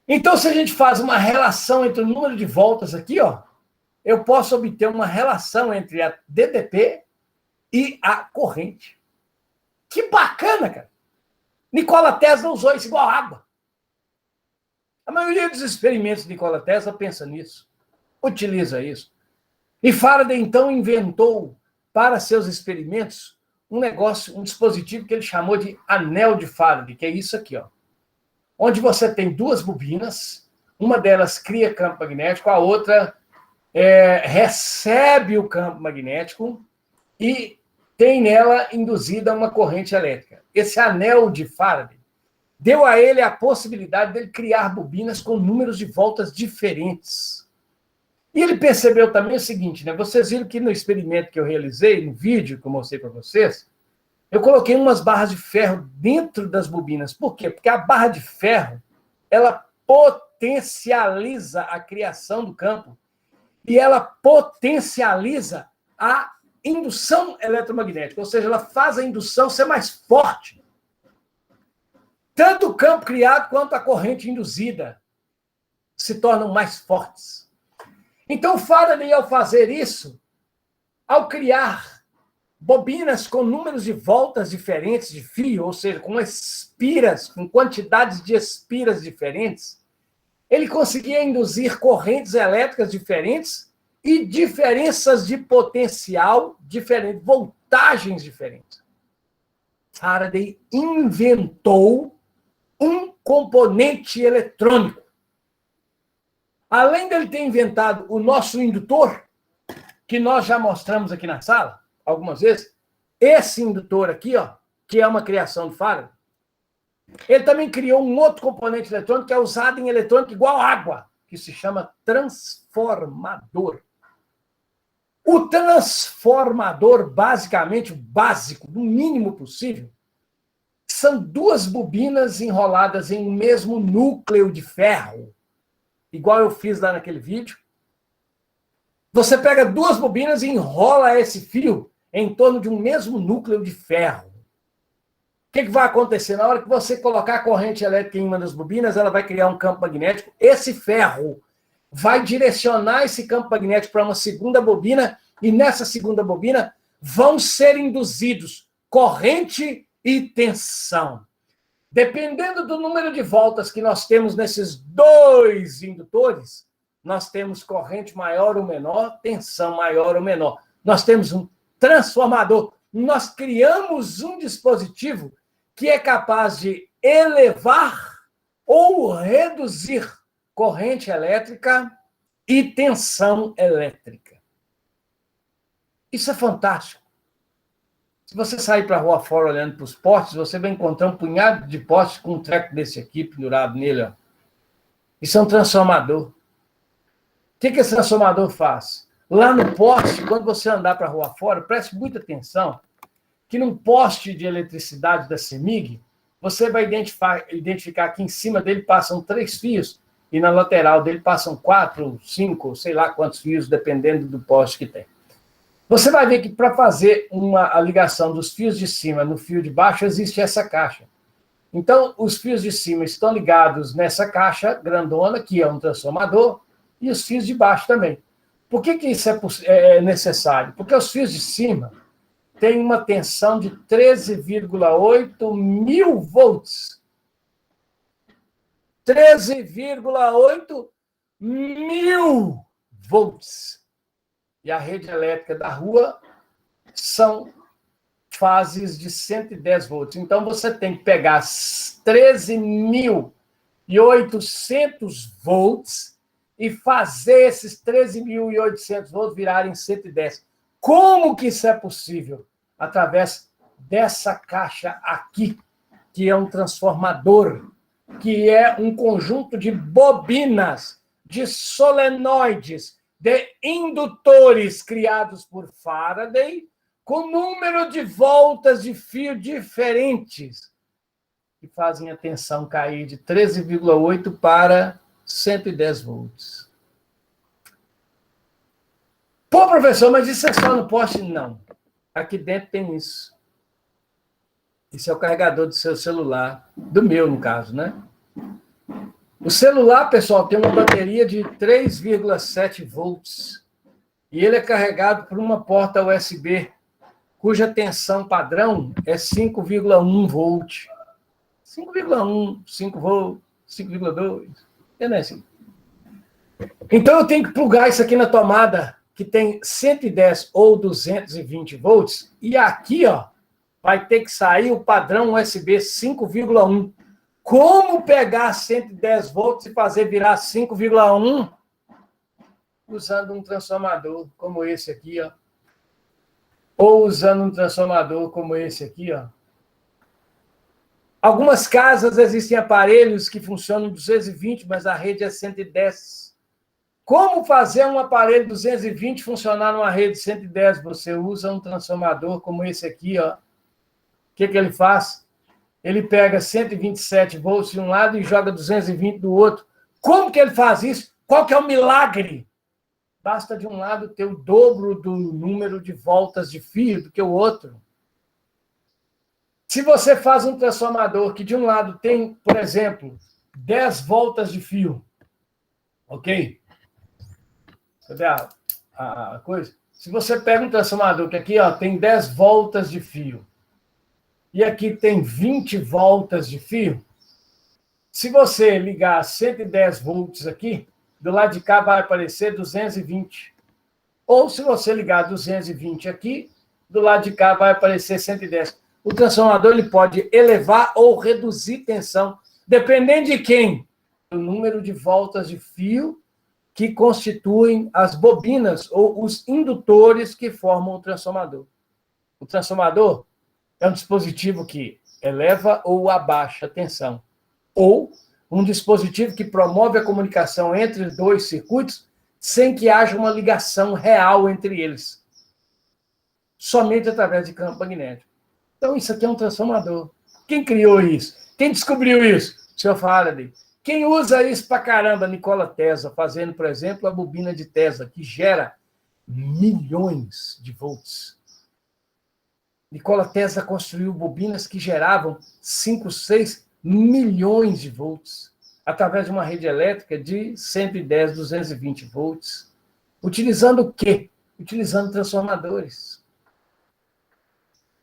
Então, se a gente faz uma relação entre o número de voltas aqui, ó, eu posso obter uma relação entre a DDP e a corrente. Que bacana, cara! Nikola Tesla usou isso igual água. A maioria dos experimentos de Nikola Tesla pensa nisso, utiliza isso. E Faraday, então, inventou para seus experimentos um dispositivo que ele chamou de anel de Faraday, que é isso aqui, ó. Onde você tem duas bobinas, uma delas cria campo magnético, a outra recebe o campo magnético e tem nela induzida uma corrente elétrica. Esse anel de Faraday deu a ele a possibilidade de ele criar bobinas com números de voltas diferentes. E ele percebeu também o seguinte, né? Vocês viram que no experimento que eu realizei, no vídeo que eu mostrei para vocês, eu coloquei umas barras de ferro dentro das bobinas. Por quê? Porque a barra de ferro, ela potencializa a criação do campo e ela potencializa a indução eletromagnética, ou seja, ela faz a indução ser mais forte. Tanto o campo criado quanto a corrente induzida se tornam mais fortes. Então, o Faraday, ao fazer isso, ao criar bobinas com números de voltas diferentes de fio, ou seja, com espiras, com quantidades de espiras diferentes, ele conseguia induzir correntes elétricas diferentes e diferenças de potencial diferentes, voltagens diferentes. Faraday inventou um componente eletrônico. Além dele ter inventado o nosso indutor, que nós já mostramos aqui na sala, algumas vezes, esse indutor aqui, ó, que é uma criação de Faraday, ele também criou um outro componente eletrônico que é usado em eletrônica igual água, que se chama transformador. O transformador, basicamente, o básico, no mínimo possível, são duas bobinas enroladas em um mesmo núcleo de ferro, igual eu fiz lá naquele vídeo. Você pega duas bobinas e enrola esse fio em torno de um mesmo núcleo de ferro. O que vai acontecer? Na hora que você colocar a corrente elétrica em uma das bobinas, ela vai criar um campo magnético. Esse ferro vai direcionar esse campo magnético para uma segunda bobina, e nessa segunda bobina vão ser induzidos corrente e tensão. Dependendo do número de voltas que nós temos nesses dois indutores, nós temos corrente maior ou menor, tensão maior ou menor. Nós temos um transformador. Nós criamos um dispositivo que é capaz de elevar ou reduzir corrente elétrica e tensão elétrica. Isso é fantástico. Se você sair para a rua fora olhando para os postes, você vai encontrar um punhado de postes com um treco desse aqui pendurado nele. Ó. Isso é um transformador. O que esse transformador faz? Lá no poste, quando você andar para a rua fora, preste muita atenção, que num poste de eletricidade da CEMIG, você vai identificar que em cima dele passam 3 fios e na lateral dele passam 4, 5, sei lá quantos fios, dependendo do poste que tem. Você vai ver que para fazer a ligação dos fios de cima no fio de baixo, existe essa caixa. Então, os fios de cima estão ligados nessa caixa grandona, que é um transformador, e os fios de baixo também. Por que isso é necessário? Porque os fios de cima têm uma tensão de 13,8 mil volts. 13,8 mil volts. E a rede elétrica da rua são fases de 110 volts. Então, você tem que pegar 13.800 volts e fazer esses 13.800 volts virarem 110. Como que isso é possível? Através dessa caixa aqui, que é um transformador, que é um conjunto de bobinas, de solenoides, de indutores criados por Faraday, com número de voltas de fio diferentes, que fazem a tensão cair de 13,8 para 110 volts. Pô, professor, mas isso é só no poste? Não. Aqui dentro tem isso. Isso é o carregador do seu celular, do meu, no caso, né? O celular, pessoal, tem uma bateria de 3,7 volts e ele é carregado por uma porta USB, cuja tensão padrão é 5,1 volt. 5,1, 5 volt, 5,2. É assim. Então, eu tenho que plugar isso aqui na tomada, que tem 110 ou 220 volts, e aqui, ó, vai ter que sair o padrão USB 5,1. Como pegar 110 volts e fazer virar 5,1? Usando um transformador como esse aqui, ó. Ou usando um transformador como esse aqui, ó. Algumas casas existem aparelhos que funcionam 220, mas a rede é 110. Como fazer um aparelho 220 funcionar numa rede 110? Você usa um transformador como esse aqui, ó. O que ele faz? Ele pega 127 volts de um lado e joga 220 do outro. Como que ele faz isso? Qual que é o milagre? Basta de um lado ter o dobro do número de voltas de fio do que o outro. Se você faz um transformador que de um lado tem, por exemplo, 10 voltas de fio, ok? Cadê a coisa? Se você pega um transformador que aqui ó, tem 10 voltas de fio, e aqui tem 20 voltas de fio, se você ligar 110 volts aqui, do lado de cá vai aparecer 220. Ou se você ligar 220 aqui, do lado de cá vai aparecer 110. O transformador ele pode elevar ou reduzir tensão, dependendo de quem? Do número de voltas de fio que constituem as bobinas ou os indutores que formam o transformador. O transformador é um dispositivo que eleva ou abaixa a tensão, ou um dispositivo que promove a comunicação entre dois circuitos sem que haja uma ligação real entre eles, somente através de campo magnético. Então, isso aqui é um transformador. Quem criou isso? Quem descobriu isso? O senhor Faraday. Quem usa isso pra caramba? Nikola Tesla, fazendo, por exemplo, a bobina de Tesla, que gera milhões de volts. Nikola Tesla construiu bobinas que geravam 5, 6 milhões de volts, através de uma rede elétrica de 110, 220 volts. Utilizando o quê? Utilizando transformadores.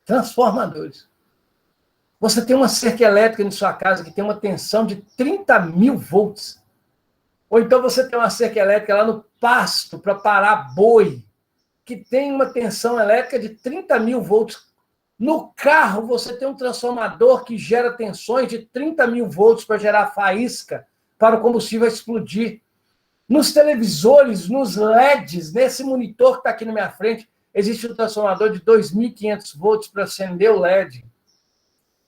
Transformadores. Você tem uma cerca elétrica em sua casa que tem uma tensão de 30 mil volts. Ou então você tem uma cerca elétrica lá no pasto para parar boi, que tem uma tensão elétrica de 30 mil volts. No carro, você tem um transformador que gera tensões de 30 mil volts para gerar faísca, para o combustível explodir. Nos televisores, nos LEDs, nesse monitor que está aqui na minha frente, existe um transformador de 2.500 volts para acender o LED.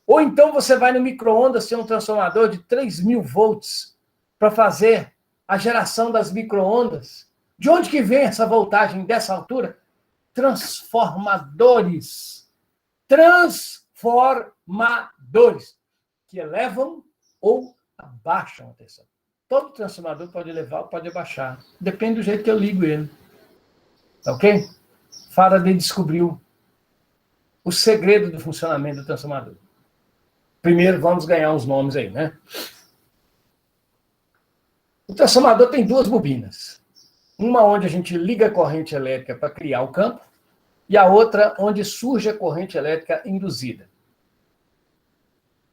Ou então você vai no micro-ondas, tem um transformador de 3.000 volts para fazer a geração das micro-ondas. De onde que vem essa voltagem dessa altura? Transformadores. transformadores, que elevam ou abaixam a tensão. Todo transformador pode elevar ou pode abaixar. Depende do jeito que eu ligo ele. Tá ok? Faraday descobriu o segredo do funcionamento do transformador. Primeiro, vamos ganhar uns nomes aí, né? O transformador tem duas bobinas. Uma onde a gente liga a corrente elétrica para criar o campo, e a outra onde surge a corrente elétrica induzida.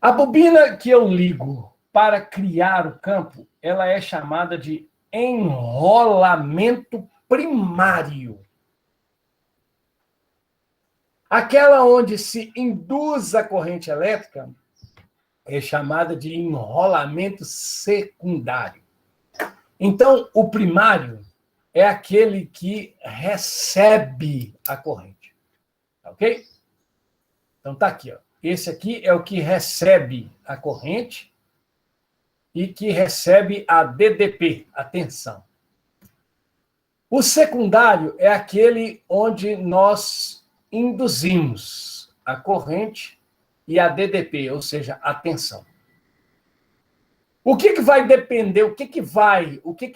A bobina que eu ligo para criar o campo, ela é chamada de enrolamento primário. Aquela onde se induz a corrente elétrica é chamada de enrolamento secundário. Então, o primário é aquele que recebe a corrente. Ok? Então, tá aqui, ó. Esse aqui é o que recebe a corrente e que recebe a DDP, a tensão. O secundário é aquele onde nós induzimos a corrente e a DDP, ou seja, a tensão. O que vai depender, o que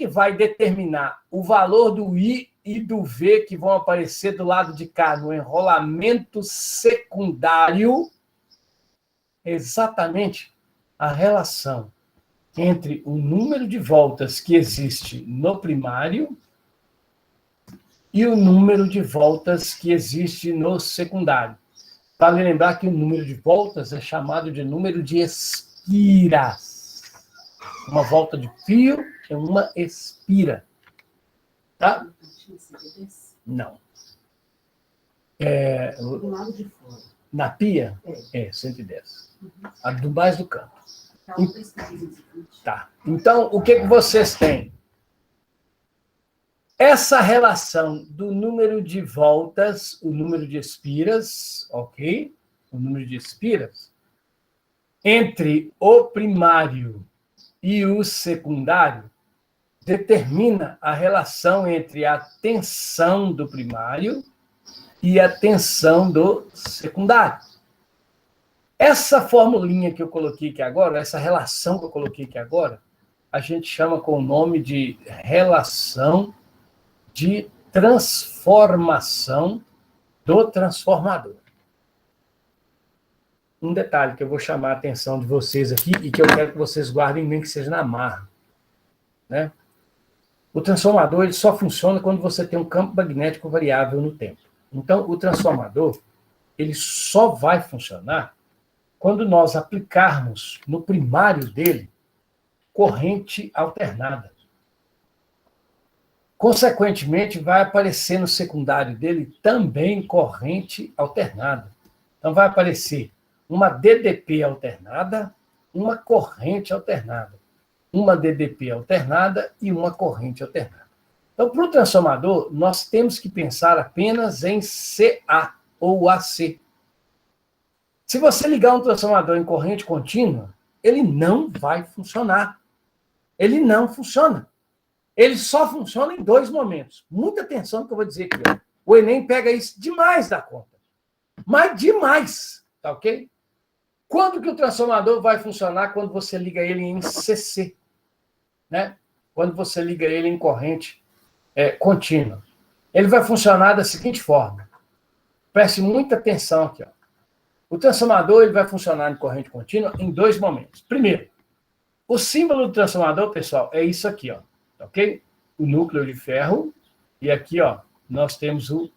vai determinar o valor do I e do V que vão aparecer do lado de cá no enrolamento secundário? Exatamente a relação entre o número de voltas que existe no primário e o número de voltas que existe no secundário. Vale lembrar que o número de voltas é chamado de número de espiras. Uma volta de fio é uma espira. Tá? Não. Do lado de fora. Na pia? É 110. A do mais do campo. Tá. Então, o que vocês têm? Essa relação do número de voltas, o número de espiras, ok? O número de espiras, entre o primário e o secundário, determina a relação entre a tensão do primário e a tensão do secundário. Essa formulinha que eu coloquei aqui agora, essa relação que eu coloquei aqui agora, a gente chama com o nome de relação de transformação do transformador. Um detalhe que eu vou chamar a atenção de vocês aqui e que eu quero que vocês guardem nem que seja na marra, né? O transformador ele só funciona quando você tem um campo magnético variável no tempo. Então, o transformador ele só vai funcionar quando nós aplicarmos no primário dele corrente alternada. Consequentemente, vai aparecer no secundário dele também corrente alternada. Então, vai aparecer uma DDP alternada, uma corrente alternada. Uma DDP alternada e uma corrente alternada. Então, para o transformador, nós temos que pensar apenas em CA ou AC. Se você ligar um transformador em corrente contínua, ele não vai funcionar. Ele não funciona. Ele só funciona em dois momentos. Muita atenção no que eu vou dizer aqui. Ó. O Enem pega isso demais da conta. Mas demais. Tá ok? Quando que o transformador vai funcionar? Quando você liga ele em CC. Né? Quando você liga ele em corrente contínua. Ele vai funcionar da seguinte forma. Preste muita atenção aqui. Ó. O transformador ele vai funcionar em corrente contínua em dois momentos. Primeiro, o símbolo do transformador, pessoal, é isso aqui. Ó. Ok? O núcleo de ferro. E aqui, ó, nós temos o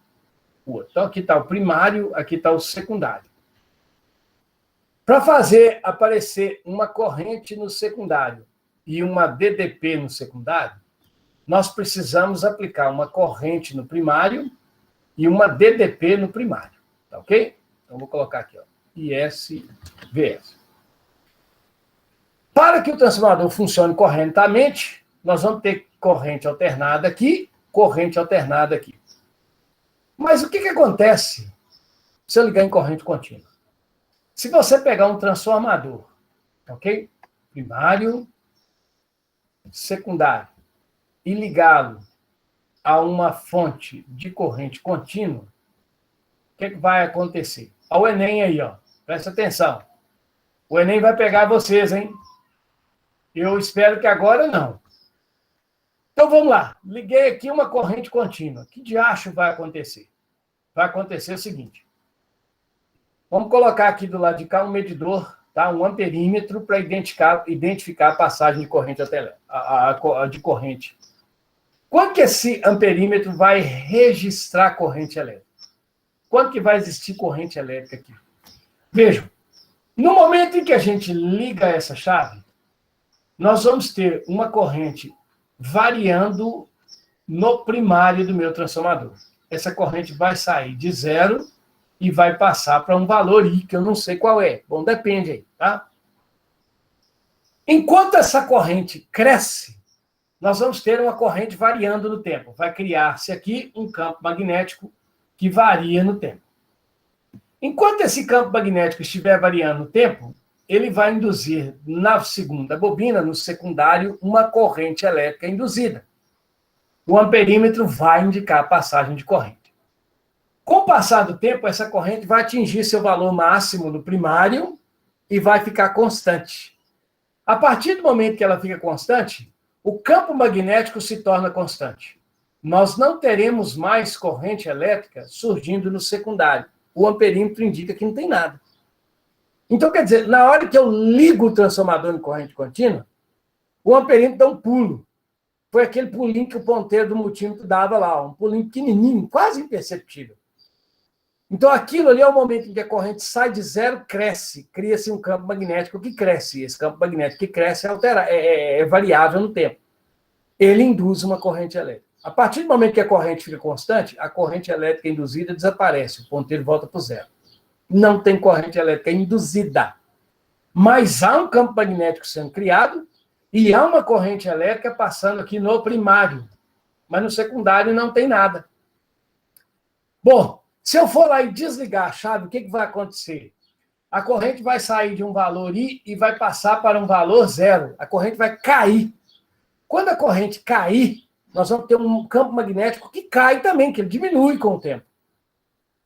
outro. Então, aqui está o primário, aqui está o secundário. Para fazer aparecer uma corrente no secundário e uma DDP no secundário, nós precisamos aplicar uma corrente no primário e uma DDP no primário. Tá ok? Então, vou colocar aqui, ó, ISVS. Para que o transformador funcione corretamente, nós vamos ter corrente alternada aqui, corrente alternada aqui. Mas o que acontece se eu ligar em corrente contínua? Se você pegar um transformador, ok? Primário, secundário, e ligá-lo a uma fonte de corrente contínua, o que vai acontecer? Olha o Enem aí, ó. Presta atenção. O Enem vai pegar vocês, hein? Eu espero que agora não. Então, vamos lá. Liguei aqui uma corrente contínua. Que diacho vai acontecer? Vai acontecer o seguinte. Vamos colocar aqui do lado de cá um medidor, tá? Um amperímetro para identificar a passagem de corrente de corrente. Quanto que esse amperímetro vai registrar corrente elétrica? Quanto que vai existir corrente elétrica aqui? Vejam, no momento em que a gente liga essa chave, nós vamos ter uma corrente variando no primário do meu transformador. Essa corrente vai sair de 0 e vai passar para um valor I, que eu não sei qual é. Bom, depende aí, tá? Enquanto essa corrente cresce, nós vamos ter uma corrente variando no tempo. Vai criar-se aqui um campo magnético que varia no tempo. Enquanto esse campo magnético estiver variando no tempo, ele vai induzir na segunda bobina, no secundário, uma corrente elétrica induzida. O amperímetro vai indicar a passagem de corrente. Com o passar do tempo, essa corrente vai atingir seu valor máximo no primário e vai ficar constante. A partir do momento que ela fica constante, o campo magnético se torna constante. Nós não teremos mais corrente elétrica surgindo no secundário. O amperímetro indica que não tem nada. Então, quer dizer, na hora que eu ligo o transformador em corrente contínua, o amperímetro dá um pulo. Foi aquele pulinho que o ponteiro do multímetro dava lá, um pulinho pequenininho, quase imperceptível. Então, aquilo ali é o momento em que a corrente sai de 0, cresce, cria-se um campo magnético que cresce. Esse campo magnético que cresce é variável no tempo. Ele induz uma corrente elétrica. A partir do momento que a corrente fica constante, a corrente elétrica induzida desaparece, o ponteiro volta para o 0. Não tem corrente elétrica induzida. Mas há um campo magnético sendo criado e há uma corrente elétrica passando aqui no primário. Mas no secundário não tem nada. Bom, se eu for lá e desligar a chave, o que vai acontecer? A corrente vai sair de um valor I e vai passar para um valor 0. A corrente vai cair. Quando a corrente cair, nós vamos ter um campo magnético que cai também, que ele diminui com o tempo.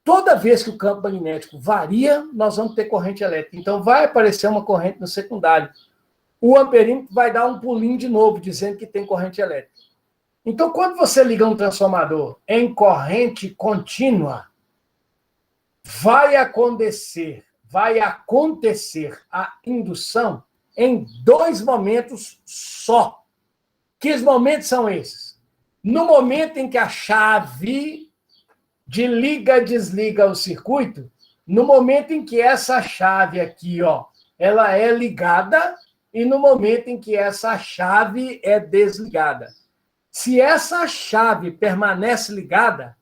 Toda vez que o campo magnético varia, nós vamos ter corrente elétrica. Então, vai aparecer uma corrente no secundário. O amperímetro vai dar um pulinho de novo, dizendo que tem corrente elétrica. Então, quando você liga um transformador em corrente contínua, vai acontecer a indução em 2 momentos só. Que momentos são esses? No momento em que a chave de liga-desliga o circuito, no momento em que essa chave aqui, ó, ela é ligada e no momento em que essa chave é desligada. Se essa chave permanece ligada,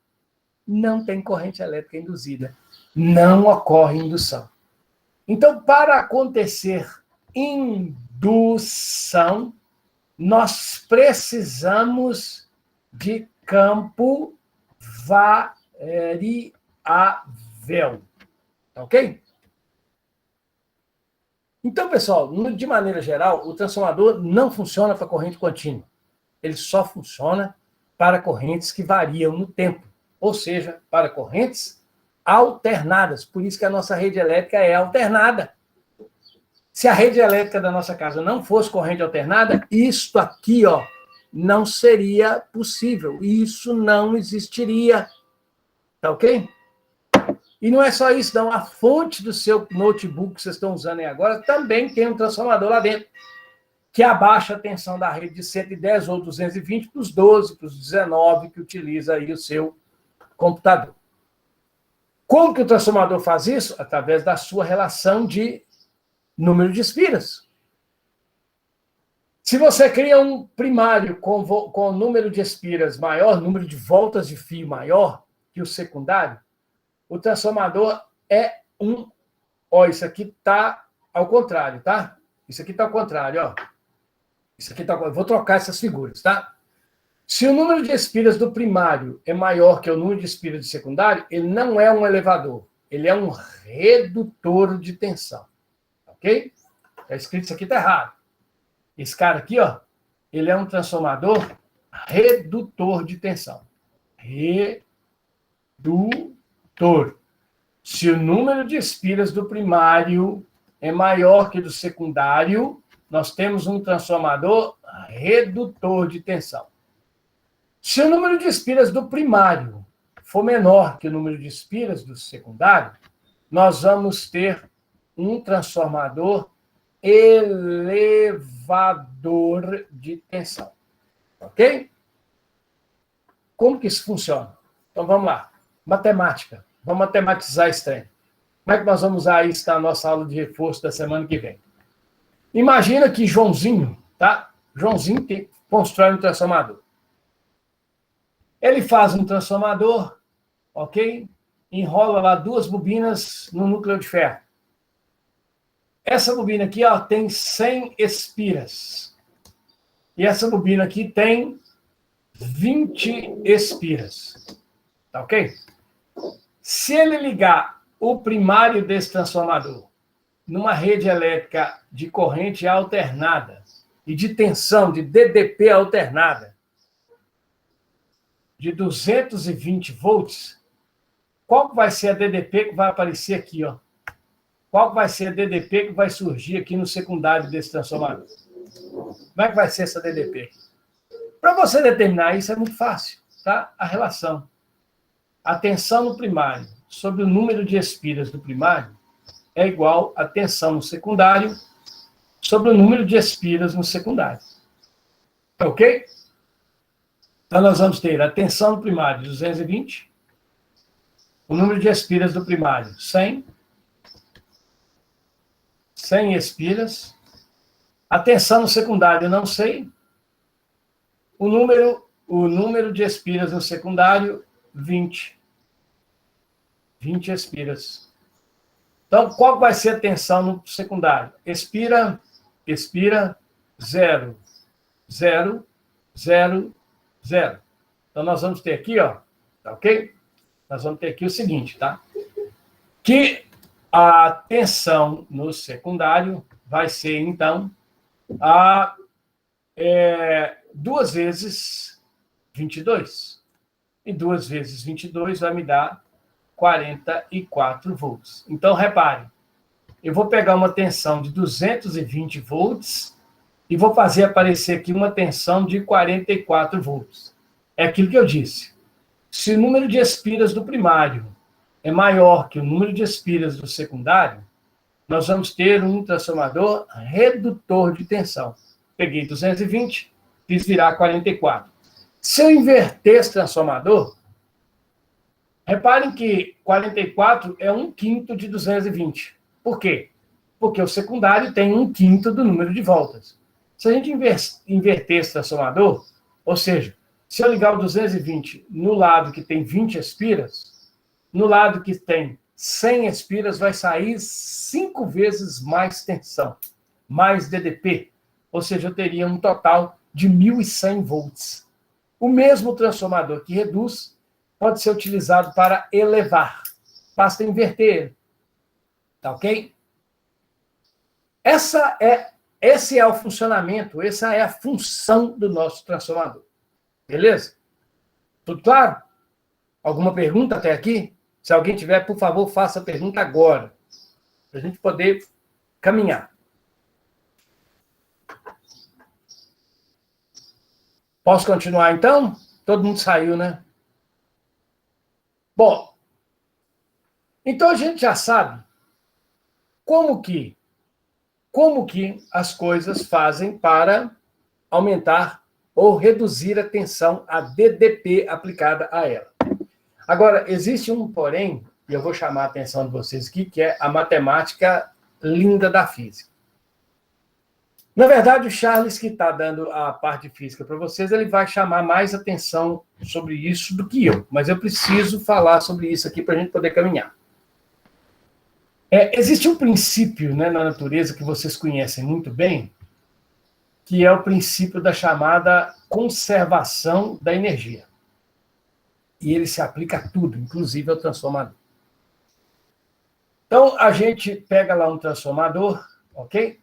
não tem corrente elétrica induzida. Não ocorre indução. Então, para acontecer indução, nós precisamos de campo variável. Ok? Então, pessoal, de maneira geral, o transformador não funciona para corrente contínua. Ele só funciona para correntes que variam no tempo. Ou seja, para correntes alternadas. Por isso que a nossa rede elétrica é alternada. Se a rede elétrica da nossa casa não fosse corrente alternada, isto aqui, ó, não seria possível. Isso não existiria. Tá ok? E não é só isso, não. A fonte do seu notebook que vocês estão usando aí agora também tem um transformador lá dentro, que abaixa a tensão da rede de 110 ou 220 para os 12, para os 19 que utiliza aí o seu computador. Como que o transformador faz isso? Através da sua relação de número de espiras. Se você cria um primário com número de espiras maior, número de voltas de fio maior que o secundário, o transformador é um... Ó, isso aqui está ao contrário, tá? Isso aqui está ao contrário, ó. Isso aqui está... Eu vou trocar essas figuras, tá? Se o número de espiras do primário é maior que o número de espiras do secundário, ele não é um elevador. Ele é um redutor de tensão. Ok? Está escrito isso aqui, está errado. Esse cara aqui, ó, ele é um transformador redutor de tensão. Redutor. Se o número de espiras do primário é maior que do secundário, nós temos um transformador redutor de tensão. Se o número de espiras do primário for menor que o número de espiras do secundário, nós vamos ter um transformador elevador de tensão. Ok? Como que isso funciona? Então, vamos lá. Matemática. Vamos matematizar esse trem. Como é que nós vamos usar isso na nossa aula de reforço da semana que vem? Imagina que Joãozinho, tá? Joãozinho constrói um transformador. Ele faz um transformador, ok? Enrola lá 2 bobinas no núcleo de ferro. Essa bobina aqui, ó, tem 100 espiras. E essa bobina aqui tem 20 espiras. Tá ok? Se ele ligar o primário desse transformador numa rede elétrica de corrente alternada e de tensão, de DDP alternada, de 220 volts, qual vai ser a DDP que vai aparecer aqui, ó? Qual vai ser a DDP que vai surgir aqui no secundário desse transformador? Como é que vai ser essa DDP? Para você determinar isso é muito fácil, tá? A relação. A tensão no primário sobre o número de espiras do primário é igual à tensão no secundário sobre o número de espiras no secundário. Ok? Então, nós vamos ter a tensão no primário de 220, o número de espiras do primário 100 espiras, a tensão no secundário eu não sei, o número de espiras no secundário 20 espiras. Então, qual vai ser a tensão no secundário? Expira, 0, 0, 0, 0. Então, nós vamos ter aqui, ó, tá ok? Nós vamos ter aqui o seguinte, tá? Que a tensão no secundário vai ser, então, 2 vezes 22. E 2 vezes 22 vai me dar 44 volts. Então, repare, eu vou pegar uma tensão de 220 volts e vou fazer aparecer aqui uma tensão de 44 volts. É aquilo que eu disse. Se o número de espiras do primário é maior que o número de espiras do secundário, nós vamos ter um transformador redutor de tensão. Peguei 220, fiz virar 44. Se eu inverter esse transformador, reparem que 44 é 1/5 de 220. Por quê? Porque o secundário tem 1/5 do número de voltas. Se a gente inverter esse transformador, ou seja, se eu ligar o 220 no lado que tem 20 espiras, no lado que tem 100 espiras, vai sair 5 vezes mais tensão, mais DDP. Ou seja, eu teria um total de 1.100 volts. O mesmo transformador que reduz pode ser utilizado para elevar. Basta inverter ele. Tá ok? Esse é o funcionamento, essa é a função do nosso transformador. Beleza? Tudo claro? Alguma pergunta até aqui? Se alguém tiver, por favor, faça a pergunta agora, para a gente poder caminhar. Posso continuar, então? Todo mundo saiu, né? Bom, então a gente já sabe como que as coisas fazem para aumentar ou reduzir a tensão, a DDP aplicada a ela. Agora, existe um porém, e eu vou chamar a atenção de vocês aqui, que é a matemática linda da física. Na verdade, o Charles, que está dando a parte de física para vocês, ele vai chamar mais atenção sobre isso do que eu, mas eu preciso falar sobre isso aqui para a gente poder caminhar. Existe um princípio, né, na natureza que vocês conhecem muito bem, que é o princípio da chamada conservação da energia. E ele se aplica a tudo, inclusive ao transformador. Então, a gente pega lá um transformador, ok?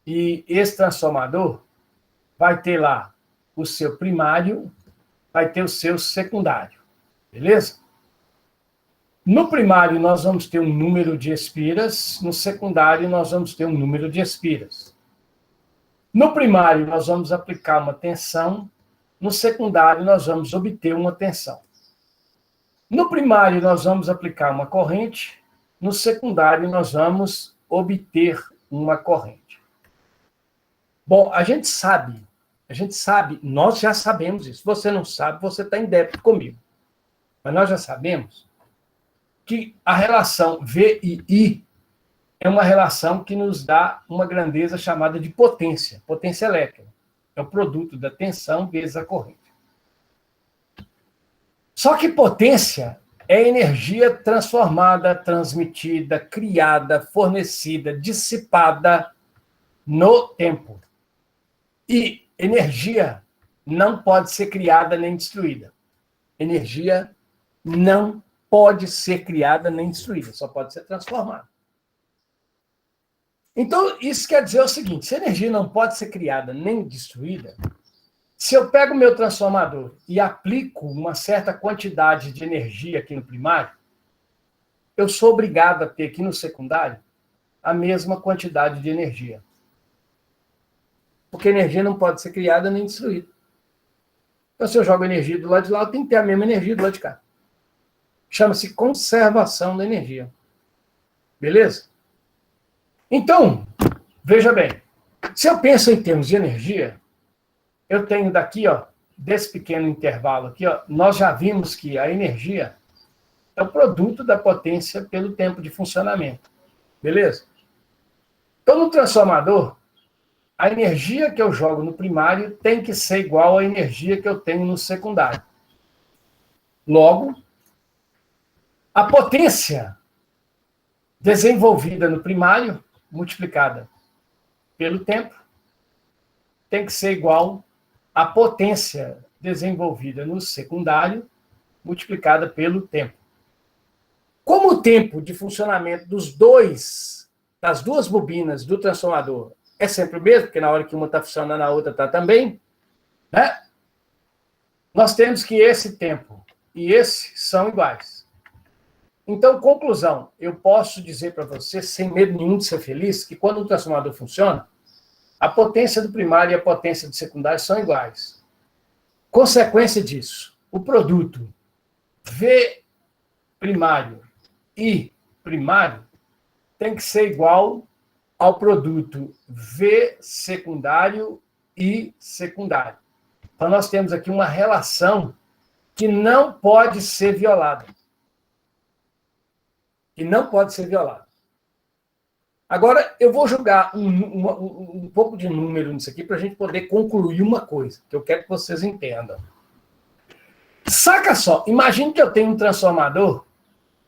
E esse transformador vai ter lá o seu primário, vai ter o seu secundário. Beleza? No primário, nós vamos ter um número de espiras, no secundário, nós vamos ter um número de espiras. No primário, nós vamos aplicar uma tensão, no secundário, nós vamos obter uma tensão. No primário, nós vamos aplicar uma corrente, no secundário, nós vamos obter uma corrente. Bom, a gente sabe, nós já sabemos isso. Se você não sabe, você está em débito comigo. Mas nós já sabemos que a relação V e I é uma relação que nos dá uma grandeza chamada de potência elétrica. É o produto da tensão vezes a corrente. Só que potência é energia transformada, transmitida, criada, fornecida, dissipada no tempo. E energia não pode ser criada nem destruída. Energia não pode ser criada nem destruída, só pode ser transformada. Então, isso quer dizer o seguinte, se a energia não pode ser criada nem destruída, se eu pego o meu transformador e aplico uma certa quantidade de energia aqui no primário, eu sou obrigado a ter aqui no secundário a mesma quantidade de energia. Porque a energia não pode ser criada nem destruída. Então, se eu jogo energia do lado de lá, eu tenho que ter a mesma energia do lado de cá. Chama-se conservação da energia. Beleza? Então, veja bem, se eu penso em termos de energia, eu tenho daqui, ó, desse pequeno intervalo aqui, ó, nós já vimos que a energia é o produto da potência pelo tempo de funcionamento. Beleza? Então, no transformador, a energia que eu jogo no primário tem que ser igual à energia que eu tenho no secundário. Logo, a potência desenvolvida no primário, multiplicada pelo tempo, tem que ser igual à potência desenvolvida no secundário, multiplicada pelo tempo. Como o tempo de funcionamento das duas bobinas do transformador é sempre o mesmo, porque na hora que uma está funcionando, a outra está também, né? Nós temos que esse tempo e esse são iguais. Então, conclusão, eu posso dizer para você, sem medo nenhum de ser feliz, que quando um transformador funciona, a potência do primário e a potência do secundário são iguais. Consequência disso, o produto V primário e primário tem que ser igual ao produto V secundário e secundário. Então, nós temos aqui uma relação que não pode ser violada. Que não pode ser violada. Agora, eu vou jogar um pouco de número nisso aqui para a gente poder concluir uma coisa, que eu quero que vocês entendam. Saca só, imagine que eu tenho um transformador,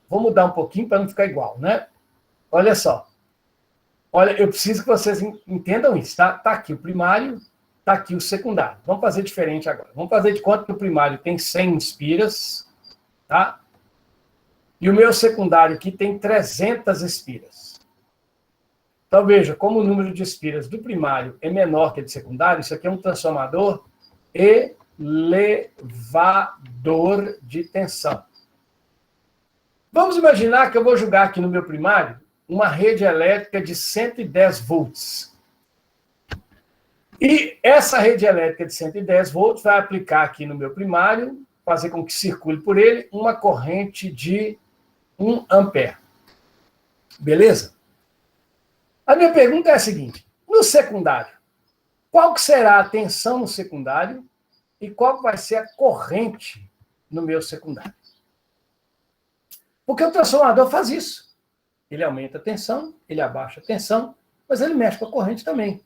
vou mudar um pouquinho para não ficar igual, né? Olha só. Olha, eu preciso que vocês entendam isso, tá? Tá aqui o primário, tá aqui o secundário. Vamos fazer diferente agora. Vamos fazer de conta que o primário tem 100 espiras, tá? E o meu secundário aqui tem 300 espiras. Então, veja, como o número de espiras do primário é menor que o do secundário, isso aqui é um transformador elevador de tensão. Vamos imaginar que eu vou jogar aqui no meu primário uma rede elétrica de 110 volts. E essa rede elétrica de 110 volts vai aplicar aqui no meu primário, fazer com que circule por ele uma corrente de 1 ampere. Beleza? A minha pergunta é a seguinte: no secundário, qual que será a tensão no secundário e qual vai ser a corrente no meu secundário? Porque o transformador faz isso. Ele aumenta a tensão, ele abaixa a tensão, mas ele mexe com a corrente também.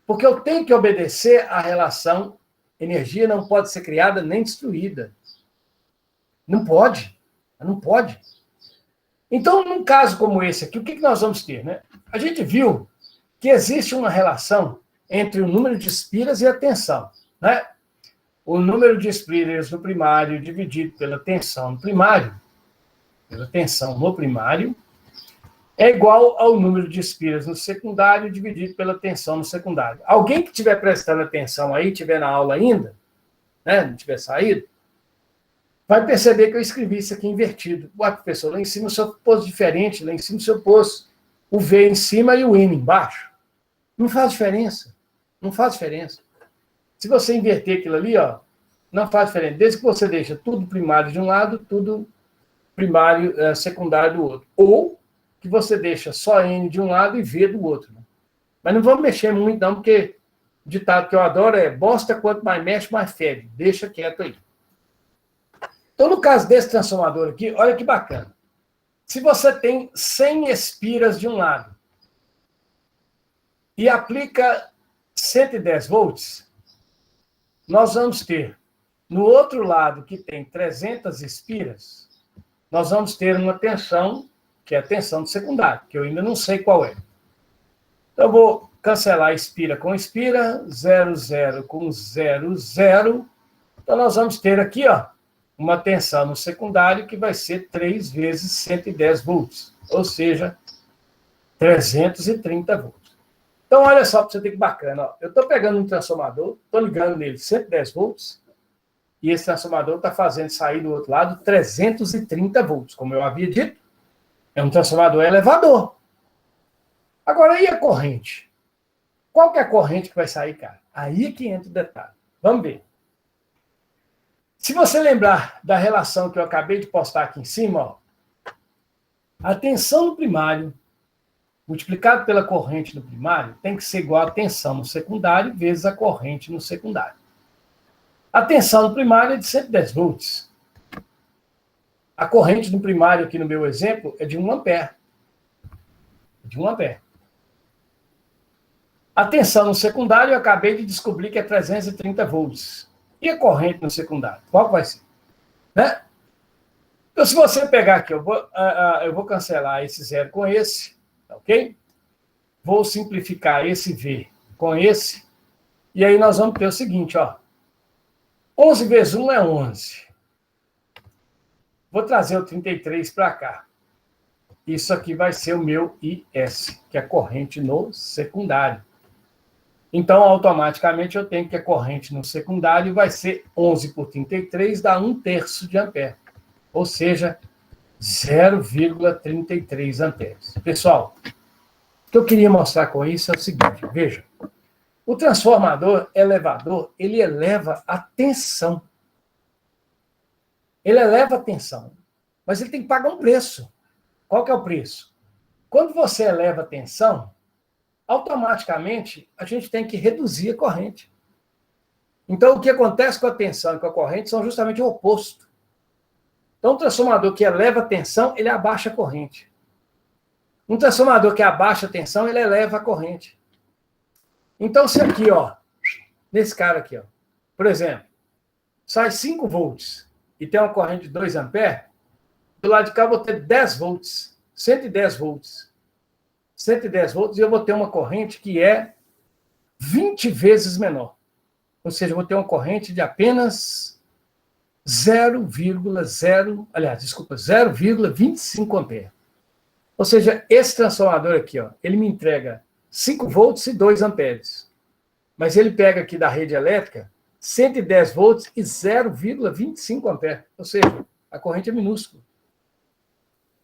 Porque eu tenho que obedecer à relação energia não pode ser criada nem destruída. Não pode. Não pode. Então, num caso como esse aqui, o que nós vamos ter, né? A gente viu que existe uma relação entre o número de espiras e a tensão, né? O número de espiras no primário dividido pela tensão no primário, é igual ao número de espiras no secundário dividido pela tensão no secundário. Alguém que estiver prestando atenção aí, estiver na aula ainda, né? Não tiver saído, vai perceber que eu escrevi isso aqui invertido. Ué, professor, lá em cima o senhor pôs diferente, lá em cima o senhor pôs o V em cima e o N embaixo. Não faz diferença. Não faz diferença. Se você inverter aquilo ali, ó, não faz diferença. Desde que você deixa tudo primário de um lado, tudo primário, secundário do outro. Ou que você deixa só N de um lado e V do outro. Né? Mas não vamos mexer muito, não, porque o ditado que eu adoro é bosta, quanto mais mexe, mais fede. Deixa quieto aí. Então, no caso desse transformador aqui, olha que bacana. Se você tem 100 espiras de um lado e aplica 110 volts, nós vamos ter, no outro lado, que tem 300 espiras, nós vamos ter uma tensão, que é a tensão do secundário, que eu ainda não sei qual é. Então, eu vou cancelar espira com espira, 00 com 00. Então, nós vamos ter aqui, ó, uma tensão no secundário que vai ser 3 vezes 110 volts, ou seja, 330 volts. Então, olha só para você ter que bacana. Ó. Eu estou pegando um transformador, estou ligando nele 110 volts, e esse transformador está fazendo sair do outro lado 330 volts. Como eu havia dito, é um transformador elevador. Agora, e a corrente? Qual que é a corrente que vai sair, cara? Aí que entra o detalhe. Vamos ver. Se você lembrar da relação que eu acabei de postar aqui em cima, ó, a tensão no primário multiplicado pela corrente no primário tem que ser igual à tensão no secundário vezes a corrente no secundário. A tensão no primário é de 110 volts. A corrente no primário, aqui no meu exemplo, é de 1 ampere. De 1 ampere. A tensão no secundário eu acabei de descobrir que é 330 volts. E a corrente no secundário? Qual vai ser? Né? Então, se você pegar aqui, eu vou cancelar esse zero com esse, ok? Vou simplificar esse V com esse, e aí nós vamos ter o seguinte, ó. 11 vezes 1 é 11. Vou trazer o 33 para cá. Isso aqui vai ser o meu IS, que é a corrente no secundário. Então, automaticamente, eu tenho que a corrente no secundário vai ser 11 por 33, dá 1/3 de ampere. Ou seja, 0,33 amperes. Pessoal, o que eu queria mostrar com isso é o seguinte, veja. O transformador elevador, ele eleva a tensão. Ele eleva a tensão, mas ele tem que pagar um preço. Qual que é o preço? Quando você eleva a tensão, automaticamente a gente tem que reduzir a corrente. Então, o que acontece com a tensão e com a corrente são justamente o oposto. Então, um transformador que eleva a tensão, ele abaixa a corrente. Um transformador que abaixa a tensão, ele eleva a corrente. Então, se aqui, ó, nesse cara aqui, ó, por exemplo, sai 5 volts e tem uma corrente de 2 amperes, do lado de cá eu vou ter 10 volts, 110 volts. 110 volts e eu vou ter uma corrente que é 20 vezes menor. Ou seja, eu vou ter uma corrente de apenas 0,25 amperes. Ou seja, esse transformador aqui, ó, ele me entrega 5 volts e 2 amperes. Mas ele pega aqui da rede elétrica 110 volts e 0,25 amperes. Ou seja, a corrente é minúscula.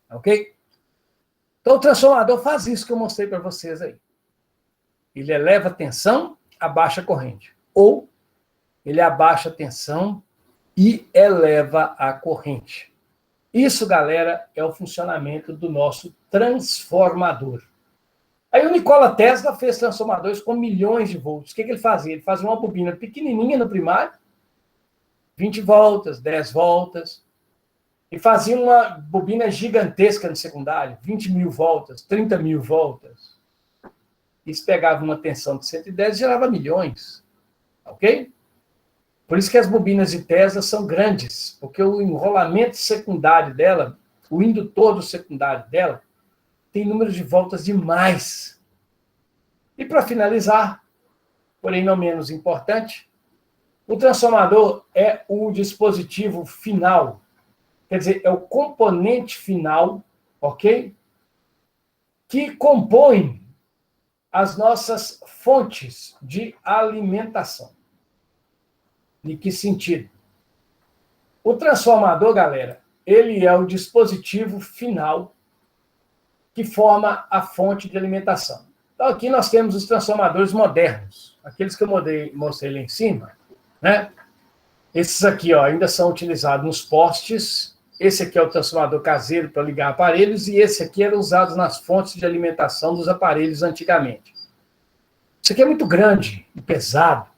Ok? Então, o transformador faz isso que eu mostrei para vocês aí. Ele eleva a tensão, abaixa a corrente. Ou ele abaixa a tensão e eleva a corrente. Isso, galera, é o funcionamento do nosso transformador. Aí o Nikola Tesla fez transformadores com milhões de volts. O que ele fazia? Ele fazia uma bobina pequenininha no primário, 20 voltas, 10 voltas, e fazia uma bobina gigantesca no secundário, 20 mil voltas, 30 mil voltas. Isso pegava uma tensão de 110 e gerava milhões. Ok? Por isso que as bobinas de Tesla são grandes, porque o enrolamento secundário dela, o indutor do secundário dela, tem número de voltas demais. E para finalizar, porém não menos importante, o transformador é o dispositivo final, quer dizer, é o componente final, ok? Que compõe as nossas fontes de alimentação. Em que sentido? O transformador, galera, ele é o dispositivo final que forma a fonte de alimentação. Então, aqui nós temos os transformadores modernos, aqueles que eu mostrei lá em cima, né? Esses aqui, ó, ainda são utilizados nos postes. Esse aqui é o transformador caseiro para ligar aparelhos, e esse aqui era usado nas fontes de alimentação dos aparelhos antigamente. Isso aqui é muito grande e pesado.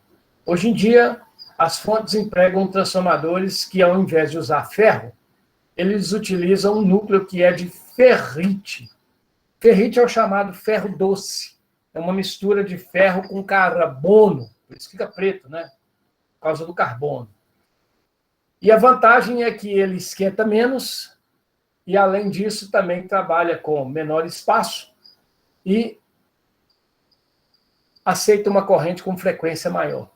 Hoje em dia, as fontes empregam transformadores que, ao invés de usar ferro, eles utilizam um núcleo que é de ferrite. Ferrite é o chamado ferro doce. É uma mistura de ferro com carbono. Por isso fica preto, né? Por causa do carbono. E a vantagem é que ele esquenta menos e, além disso, também trabalha com menor espaço e aceita uma corrente com frequência maior.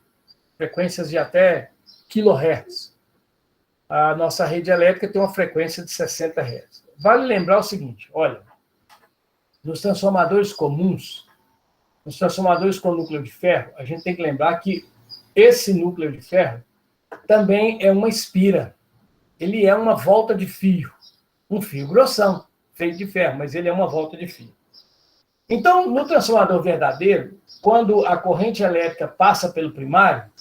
Frequências de até kHz. A nossa rede elétrica tem uma frequência de 60 Hz. Vale lembrar o seguinte, olha, nos transformadores comuns, nos transformadores com núcleo de ferro, a gente tem que lembrar que esse núcleo de ferro também é uma espira. Ele é uma volta de fio. Um fio grossão, feito de ferro, mas ele é uma volta de fio. Então, no transformador verdadeiro, quando a corrente elétrica passa pelo primário,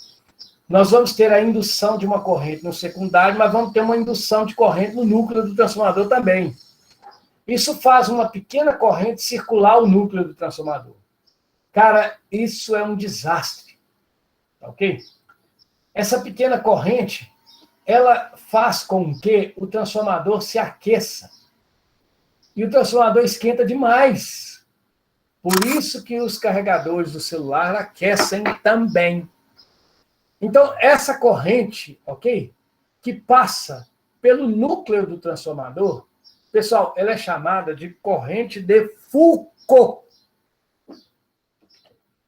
nós vamos ter a indução de uma corrente no secundário, mas vamos ter uma indução de corrente no núcleo do transformador também. Isso faz uma pequena corrente circular o núcleo do transformador. Cara, isso é um desastre. Ok? Essa pequena corrente, ela faz com que o transformador se aqueça. E o transformador esquenta demais. Por isso que os carregadores do celular aquecem também. Então, essa corrente, ok? Que passa pelo núcleo do transformador, pessoal, ela é chamada de corrente de Foucault.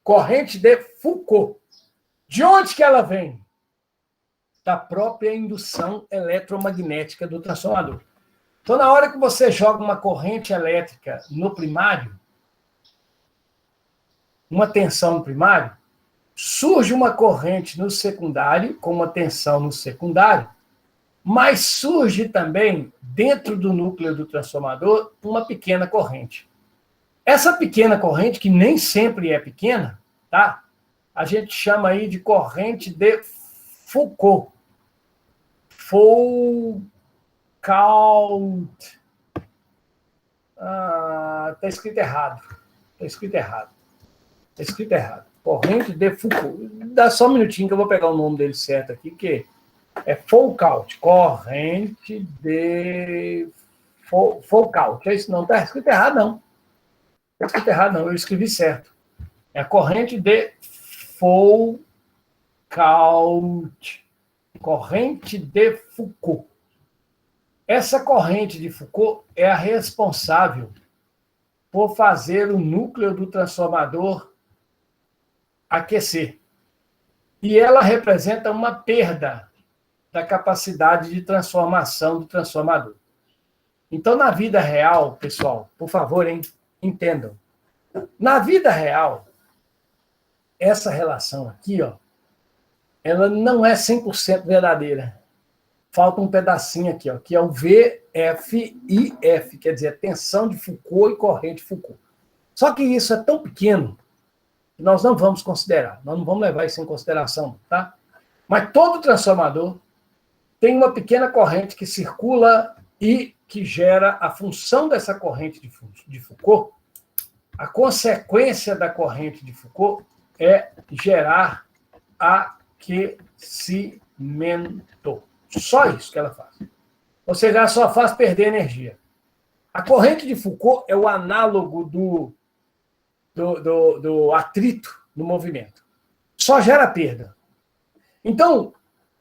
Corrente de Foucault. De onde que ela vem? Da própria indução eletromagnética do transformador. Então, na hora que você joga uma corrente elétrica no primário, uma tensão no primário, surge uma corrente no secundário, com uma tensão no secundário, mas surge também, dentro do núcleo do transformador, uma pequena corrente. Essa pequena corrente, que nem sempre é pequena, tá? A gente chama aí de corrente de Foucault. Foucault. Está escrito errado. Está escrito errado. Está escrito errado. Corrente de Foucault. Dá só um minutinho que eu vou pegar o nome dele certo aqui, que é Foucault. Corrente de Foucault. É isso? Não está escrito errado, não. Está escrito errado, não. Eu escrevi certo. É a corrente de Foucault. Corrente de Foucault. Essa corrente de Foucault é a responsável por fazer o núcleo do transformador aquecer. E ela representa uma perda da capacidade de transformação do transformador. Então, na vida real, pessoal, por favor, entendam. Na vida real, essa relação aqui, ó, ela não é 100% verdadeira. Falta um pedacinho aqui, ó, que é o VFIF, quer dizer, tensão de Foucault e corrente de Foucault. Só que isso é tão pequeno que nós não vamos considerar, nós não vamos levar isso em consideração, tá? Mas todo transformador tem uma pequena corrente que circula e que gera a função dessa corrente de Foucault. A consequência da corrente de Foucault é gerar aquecimento. Só isso que ela faz. Ou seja, ela só faz perder energia. A corrente de Foucault é o análogo do atrito no movimento. Só gera perda. Então,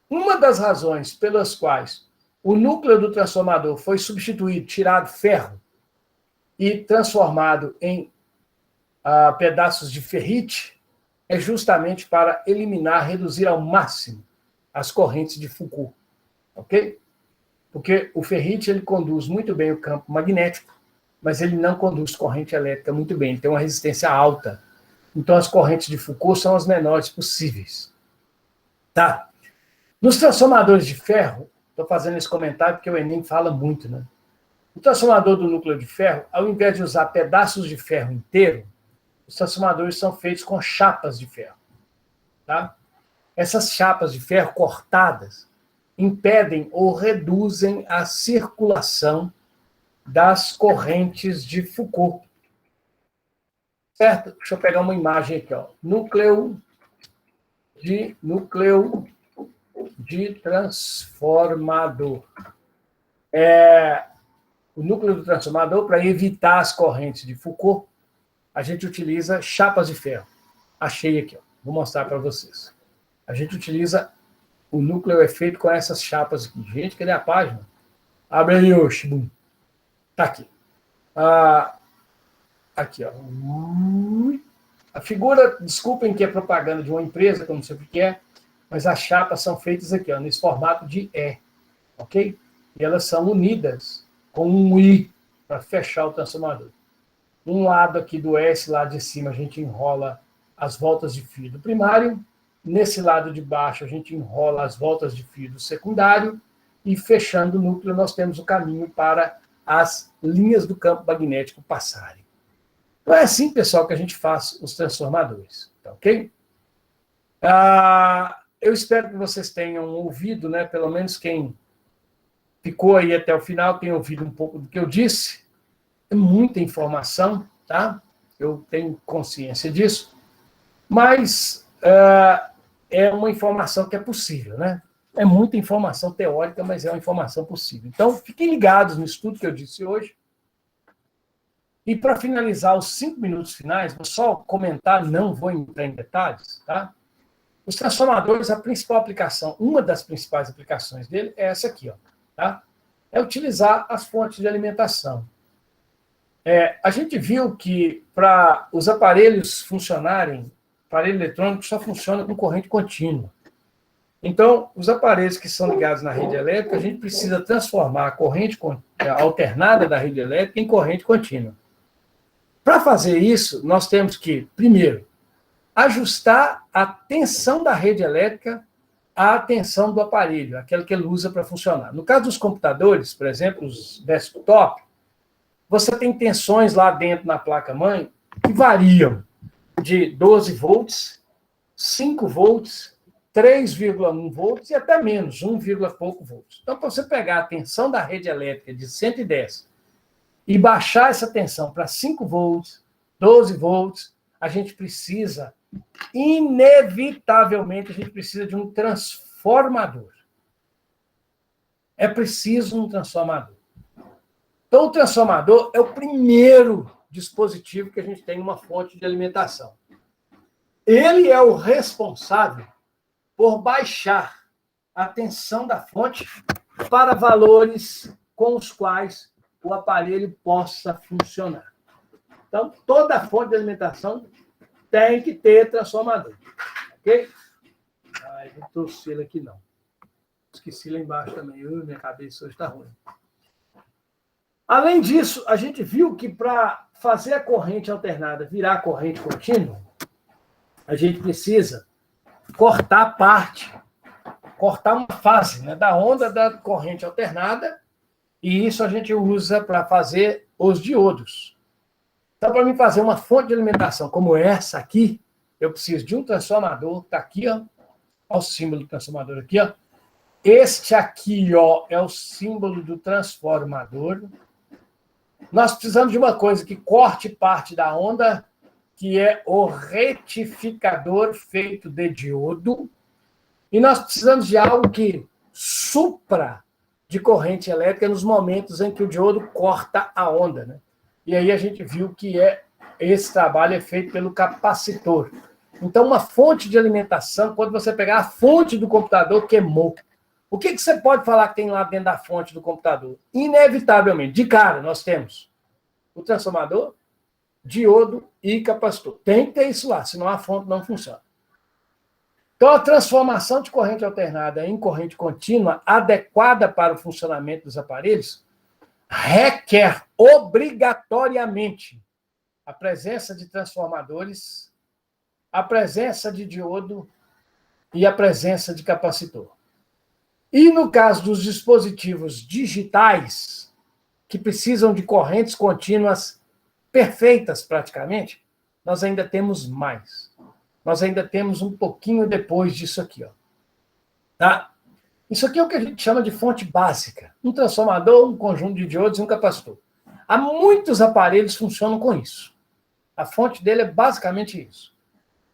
uma das razões pelas quais o núcleo do transformador foi substituído, tirado ferro e transformado em pedaços de ferrite, é justamente para eliminar, reduzir ao máximo as correntes de Foucault. Ok? Porque o ferrite ele conduz muito bem o campo magnético, mas ele não conduz corrente elétrica muito bem, ele tem uma resistência alta. Então, as correntes de Foucault são as menores possíveis. Tá? Nos transformadores de ferro, Estou fazendo esse comentário porque o Enem fala muito, né? O transformador do núcleo de ferro, ao invés de usar pedaços de ferro inteiro, os transformadores são feitos com chapas de ferro. Tá? Essas chapas de ferro cortadas impedem ou reduzem a circulação das correntes de Foucault. Certo? Deixa eu pegar uma imagem aqui. Ó. Núcleo de transformador. O núcleo do transformador, para evitar as correntes de Foucault, a gente utiliza chapas de ferro. Achei aqui, ó. Vou mostrar para vocês. A gente utiliza, o núcleo é feito com essas chapas aqui. Gente, cadê a página? Abre aí, Oxibum. Tá aqui. Aqui, ó. A figura, desculpem que é propaganda de uma empresa, que eu não sei o que é, mas as chapas são feitas aqui, ó, nesse formato de E, ok? E elas são unidas com um I para fechar o transformador. Um lado aqui do S, lado de cima, a gente enrola as voltas de fio do primário. Nesse lado de baixo, a gente enrola as voltas de fio do secundário. E fechando o núcleo, nós temos o caminho para as linhas do campo magnético passarem. Então é assim, pessoal, que a gente faz os transformadores. Tá, ok? Eu espero que vocês tenham ouvido, né? Pelo menos quem ficou aí até o final tenha ouvido um pouco do que eu disse. É muita informação, tá? Eu tenho consciência disso. Mas é uma informação que é possível, né? É muita informação teórica, mas é uma informação possível. Então, fiquem ligados no estudo que eu disse hoje. E para finalizar os 5 minutos finais, vou só comentar, não vou entrar em detalhes, tá? Os transformadores, a principal aplicação, uma das principais aplicações dele é essa aqui, ó, tá? É utilizar as fontes de alimentação. A gente viu que para os aparelhos funcionarem, aparelho eletrônico só funciona com corrente contínua. Então, os aparelhos que são ligados na rede elétrica, a gente precisa transformar a corrente alternada da rede elétrica em corrente contínua. Para fazer isso, nós temos que, primeiro, ajustar a tensão da rede elétrica à tensão do aparelho, aquela que ele usa para funcionar. No caso dos computadores, por exemplo, os desktop, você tem tensões lá dentro na placa-mãe que variam de 12 volts, 5 volts, 3,1 volts e até menos, 1, pouco volts. Então, para você pegar a tensão da rede elétrica de 110 e baixar essa tensão para 5 volts, 12 volts, a gente precisa, inevitavelmente, a gente precisa de um transformador. É preciso um transformador. Então, o transformador é o primeiro dispositivo que a gente tem uma fonte de alimentação. Ele é o responsável por baixar a tensão da fonte para valores com os quais o aparelho possa funcionar. Então, toda fonte de alimentação tem que ter transformador. Ok? Não trouxe ele aqui, não. Esqueci lá embaixo também. Minha cabeça hoje está ruim. Além disso, a gente viu que para fazer a corrente alternada virar corrente contínua, a gente precisa cortar uma fase, né, da onda da corrente alternada, e isso a gente usa para fazer os diodos. Então, para mim fazer uma fonte de alimentação como essa aqui, eu preciso de um transformador, está aqui, ó, o símbolo do transformador aqui, ó. Este aqui, ó, é o símbolo do transformador. Nós precisamos de uma coisa que corte parte da onda, que é o retificador feito de diodo, e nós precisamos de algo que supra de corrente elétrica nos momentos em que o diodo corta a onda, né? E aí a gente viu que esse trabalho é feito pelo capacitor. Então, uma fonte de alimentação, quando você pegar a fonte do computador, queimou. O que você pode falar que tem lá dentro da fonte do computador? Inevitavelmente, de cara, nós temos o transformador, diodo e capacitor. Tem que ter isso lá, senão a fonte não funciona. Então, a transformação de corrente alternada em corrente contínua, adequada para o funcionamento dos aparelhos, requer obrigatoriamente a presença de transformadores, a presença de diodo e a presença de capacitor. E no caso dos dispositivos digitais, que precisam de correntes contínuas perfeitas praticamente, nós ainda temos mais. Nós ainda temos um pouquinho depois disso aqui, ó. Tá? Isso aqui é o que a gente chama de fonte básica. Um transformador, um conjunto de diodos e um capacitor. Há muitos aparelhos que funcionam com isso. A fonte dele é basicamente isso.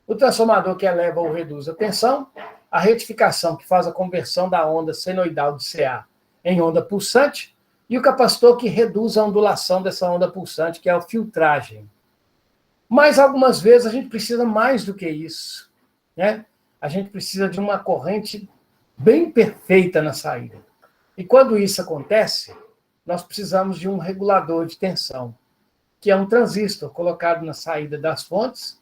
O transformador que eleva ou reduz a tensão, a retificação que faz a conversão da onda senoidal de CA em onda pulsante, e o capacitor que reduz a ondulação dessa onda pulsante, que é a filtragem. Mas algumas vezes a gente precisa mais do que isso, né? A gente precisa de uma corrente bem perfeita na saída. E quando isso acontece, nós precisamos de um regulador de tensão, que é um transistor colocado na saída das fontes,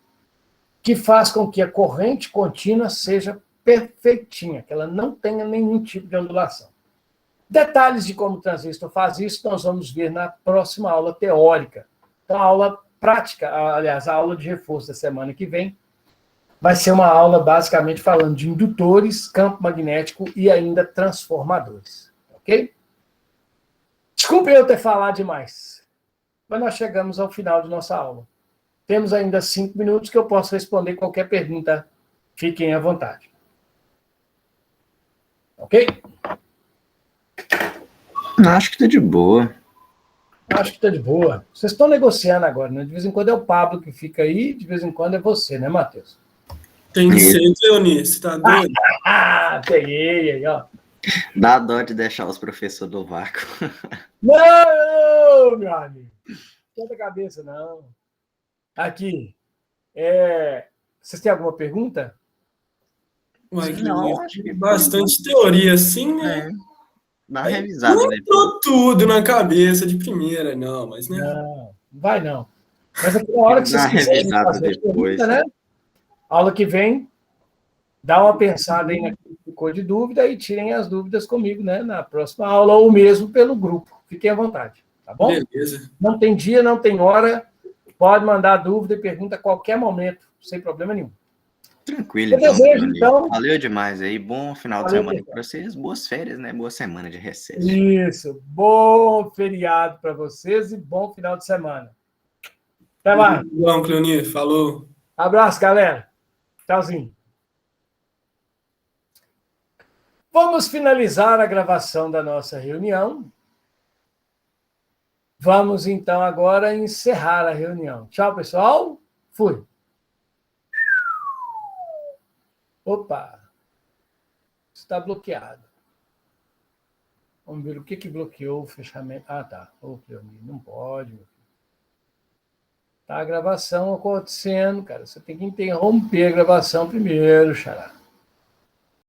que faz com que a corrente contínua seja perfeitinha, que ela não tenha nenhum tipo de ondulação. Detalhes de como o transistor faz isso nós vamos ver na próxima aula teórica. Então, a aula prática, aliás, a aula de reforço da semana que vem, vai ser uma aula basicamente falando de indutores, campo magnético e ainda transformadores. Ok? Desculpe eu ter falado demais, mas nós chegamos ao final de nossa aula. Temos ainda 5 minutos que eu posso responder qualquer pergunta. Fiquem à vontade. Ok? Acho que tá de boa. Acho que está de boa. Vocês estão negociando agora, né? De vez em quando é o Pablo que fica aí, de vez em quando é você, né, Matheus? Tem que ser, Cleonice, tá doido? Peguei aí, ó. Dá dó de deixar os professores do vácuo. Não, meu amigo. Não a cabeça, não. Aqui. Vocês têm alguma pergunta? Uai, Não, Cleonice, acho que bastante teoria, assim, né? Dá uma Aí revisada, não né? entrou tudo na cabeça de primeira, não, mas, né? Não vai não. Mas aqui, na hora que Dá vocês uma quiserem revisada fazer depois. pergunta, né? Aula que vem, dá uma pensada aí naquilo que ficou de dúvida e tirem as dúvidas comigo, né? Na próxima aula, ou mesmo pelo grupo. Fiquem à vontade, tá bom? Beleza. Não tem dia, não tem hora. Pode mandar dúvida e pergunta a qualquer momento, sem problema nenhum. Tranquilo, Eu então, desejo, Cleonice. então. Valeu demais aí. Bom final de Valeu, semana pessoal. para vocês. Boas férias, né? Boa semana de recesso. Isso. Bom feriado para vocês e bom final de semana. Até mais. Bom, Cleonice, falou. Abraço, galera. Tchauzinho. Vamos finalizar a gravação da nossa reunião. Vamos, então, agora encerrar a reunião. Tchau, pessoal. Fui. Opa. Está bloqueado. Vamos ver o que bloqueou o fechamento. Ah, tá. Ô, Cleonir, não pode. Tá a gravação acontecendo, cara. Você tem que interromper a gravação primeiro, xará.